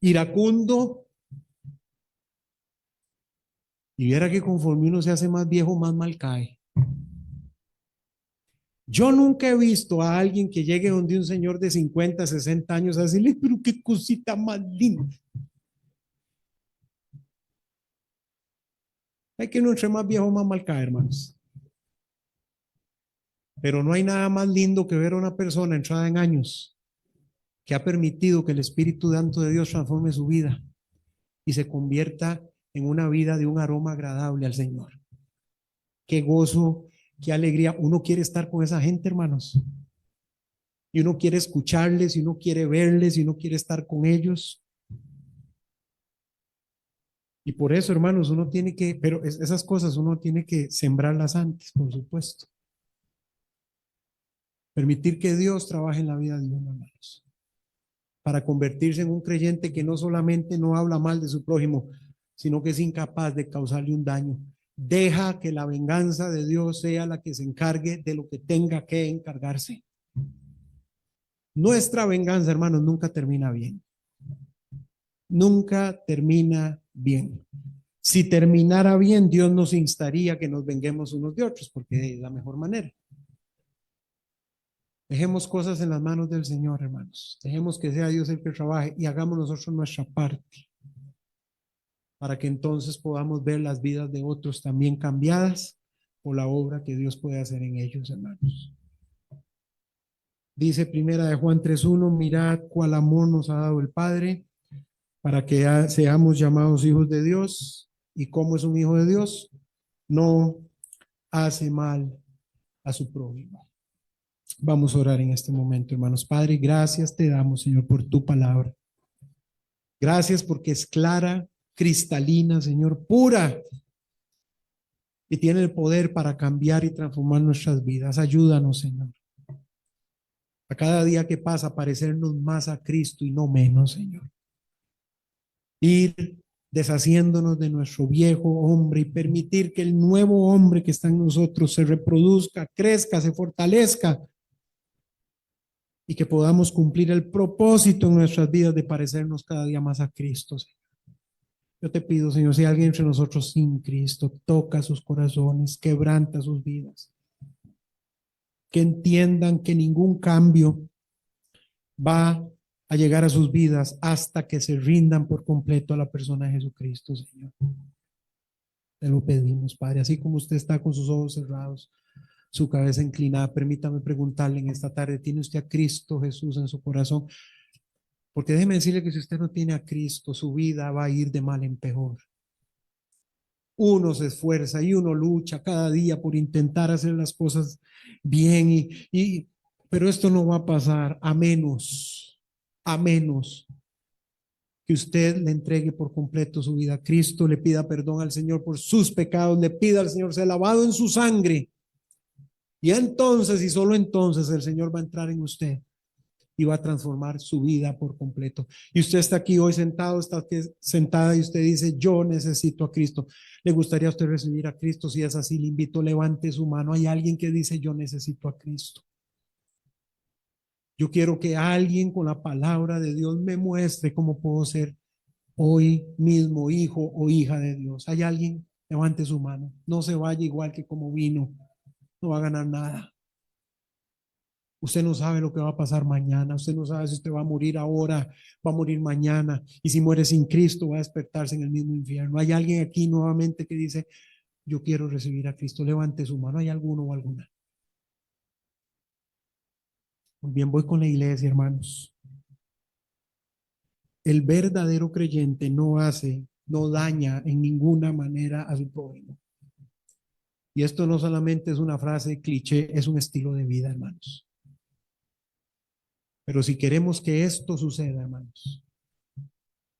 iracundo. Y viera que conforme uno se hace más viejo, más mal cae. Yo nunca he visto a alguien que llegue donde un señor de 50, 60 años a decirle, pero qué cosita más linda. Hay que uno entre más viejo, más mal cae, hermanos. Pero no hay nada más lindo que ver a una persona entrada en años que ha permitido que el Espíritu Santo de Dios transforme su vida y se convierta en una vida de un aroma agradable al Señor. Qué gozo, qué alegría. Uno quiere estar con esa gente, hermanos. Y uno quiere escucharles, y uno quiere verles, y uno quiere estar con ellos. Y por eso, hermanos, uno tiene que, pero esas cosas uno tiene que sembrarlas antes, por supuesto. Permitir que Dios trabaje en la vida de uno, hermanos, para convertirse en un creyente que no solamente no habla mal de su prójimo, sino que es incapaz de causarle un daño. Deja que la venganza de Dios sea la que se encargue de lo que tenga que encargarse. Nuestra venganza, hermanos, nunca termina bien. Nunca termina bien. Si terminara bien, Dios nos instaría que nos venguemos unos de otros, porque es la mejor manera. Dejemos cosas en las manos del Señor, hermanos. Dejemos que sea Dios el que trabaje y hagamos nosotros nuestra parte para que entonces podamos ver las vidas de otros también cambiadas por la obra que Dios puede hacer en ellos, hermanos. Dice primera de Juan 3:1, mirad cuál amor nos ha dado el Padre para que seamos llamados hijos de Dios. ¿Y cómo es un hijo de Dios? No hace mal a su prójimo. Vamos a orar en este momento, hermanos. Padre, gracias te damos, Señor, por tu palabra. Gracias porque es clara, cristalina, Señor, pura, y tiene el poder para cambiar y transformar nuestras vidas. Ayúdanos, Señor, a cada día que pasa parecernos más a Cristo y no menos, Señor. Ir deshaciéndonos de nuestro viejo hombre y permitir que el nuevo hombre que está en nosotros se reproduzca, crezca, se fortalezca y que podamos cumplir el propósito en nuestras vidas de parecernos cada día más a Cristo, Señor. Yo te pido, Señor, si hay alguien entre nosotros sin Cristo, toca sus corazones, quebranta sus vidas, que entiendan que ningún cambio va a llegar a sus vidas hasta que se rindan por completo a la persona de Jesucristo, Señor. Te lo pedimos, Padre, así como usted está con sus ojos cerrados, su cabeza inclinada, permítame preguntarle en esta tarde, ¿tiene usted a Cristo Jesús en su corazón? Porque déjeme decirle que si usted no tiene a Cristo, su vida va a ir de mal en peor. Uno se esfuerza y uno lucha cada día por intentar hacer las cosas bien, pero esto no va a pasar a menos que usted le entregue por completo su vida a Cristo, le pida perdón al Señor por sus pecados, le pida al Señor ser lavado en su sangre. Y entonces, y solo entonces, el Señor va a entrar en usted y va a transformar su vida por completo. Y usted está aquí hoy sentado, está aquí sentada y usted dice, yo necesito a Cristo. ¿Le gustaría a usted recibir a Cristo? Si es así, le invito, levante su mano. Hay alguien que dice, yo necesito a Cristo. Yo quiero que alguien con la palabra de Dios me muestre cómo puedo ser hoy mismo hijo o hija de Dios. ¿Hay alguien? Levante su mano. No se vaya igual que como vino. No va a ganar nada. Usted no sabe lo que va a pasar mañana. Usted no sabe si usted va a morir ahora, va a morir mañana. Y si muere sin Cristo, va a despertarse en el mismo infierno. Hay alguien aquí nuevamente que dice, yo quiero recibir a Cristo. Levante su mano. ¿Hay alguno o alguna? Muy bien, voy con la iglesia, hermanos. El verdadero creyente no hace, no daña en ninguna manera a su prójimo. Y esto no solamente es una frase cliché, es un estilo de vida, hermanos. Pero si queremos que esto suceda, hermanos,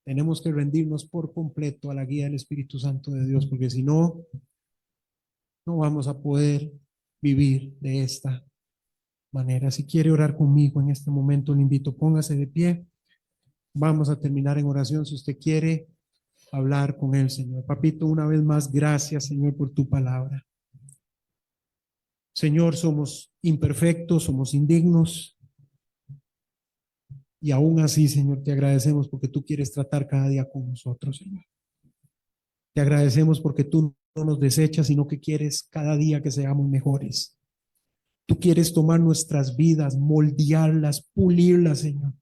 tenemos que rendirnos por completo a la guía del Espíritu Santo de Dios, porque si no, no vamos a poder vivir de esta manera. Si quiere orar conmigo en este momento, le invito, póngase de pie. Vamos a terminar en oración si usted quiere hablar con el Señor. Papito, una vez más, gracias, Señor, por tu palabra. Señor, somos imperfectos, somos indignos, y aún así, Señor, te agradecemos porque tú quieres tratar cada día con nosotros, Señor. Te agradecemos porque tú no nos desechas, sino que quieres cada día que seamos mejores. Tú quieres tomar nuestras vidas, moldearlas, pulirlas, Señor,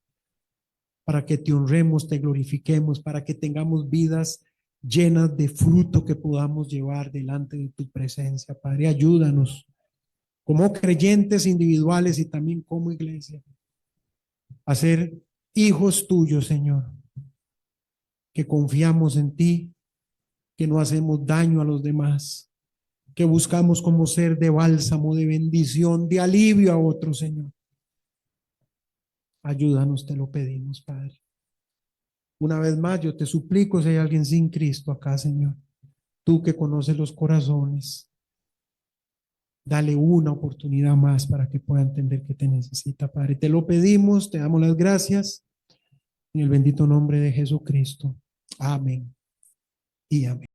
para que te honremos, te glorifiquemos, para que tengamos vidas llenas de fruto que podamos llevar delante de tu presencia. Padre, ayúdanos como creyentes individuales y también como iglesia a ser hijos tuyos, Señor, que confiamos en ti, que no hacemos daño a los demás, que buscamos como ser de bálsamo, de bendición, de alivio a otros, Señor. Ayúdanos, te lo pedimos, Padre. Una vez más, yo te suplico si hay alguien sin Cristo acá, Señor, tú que conoces los corazones, dale una oportunidad más para que pueda entender que te necesita, Padre. Te lo pedimos, te damos las gracias en el bendito nombre de Jesucristo. Amén y amén.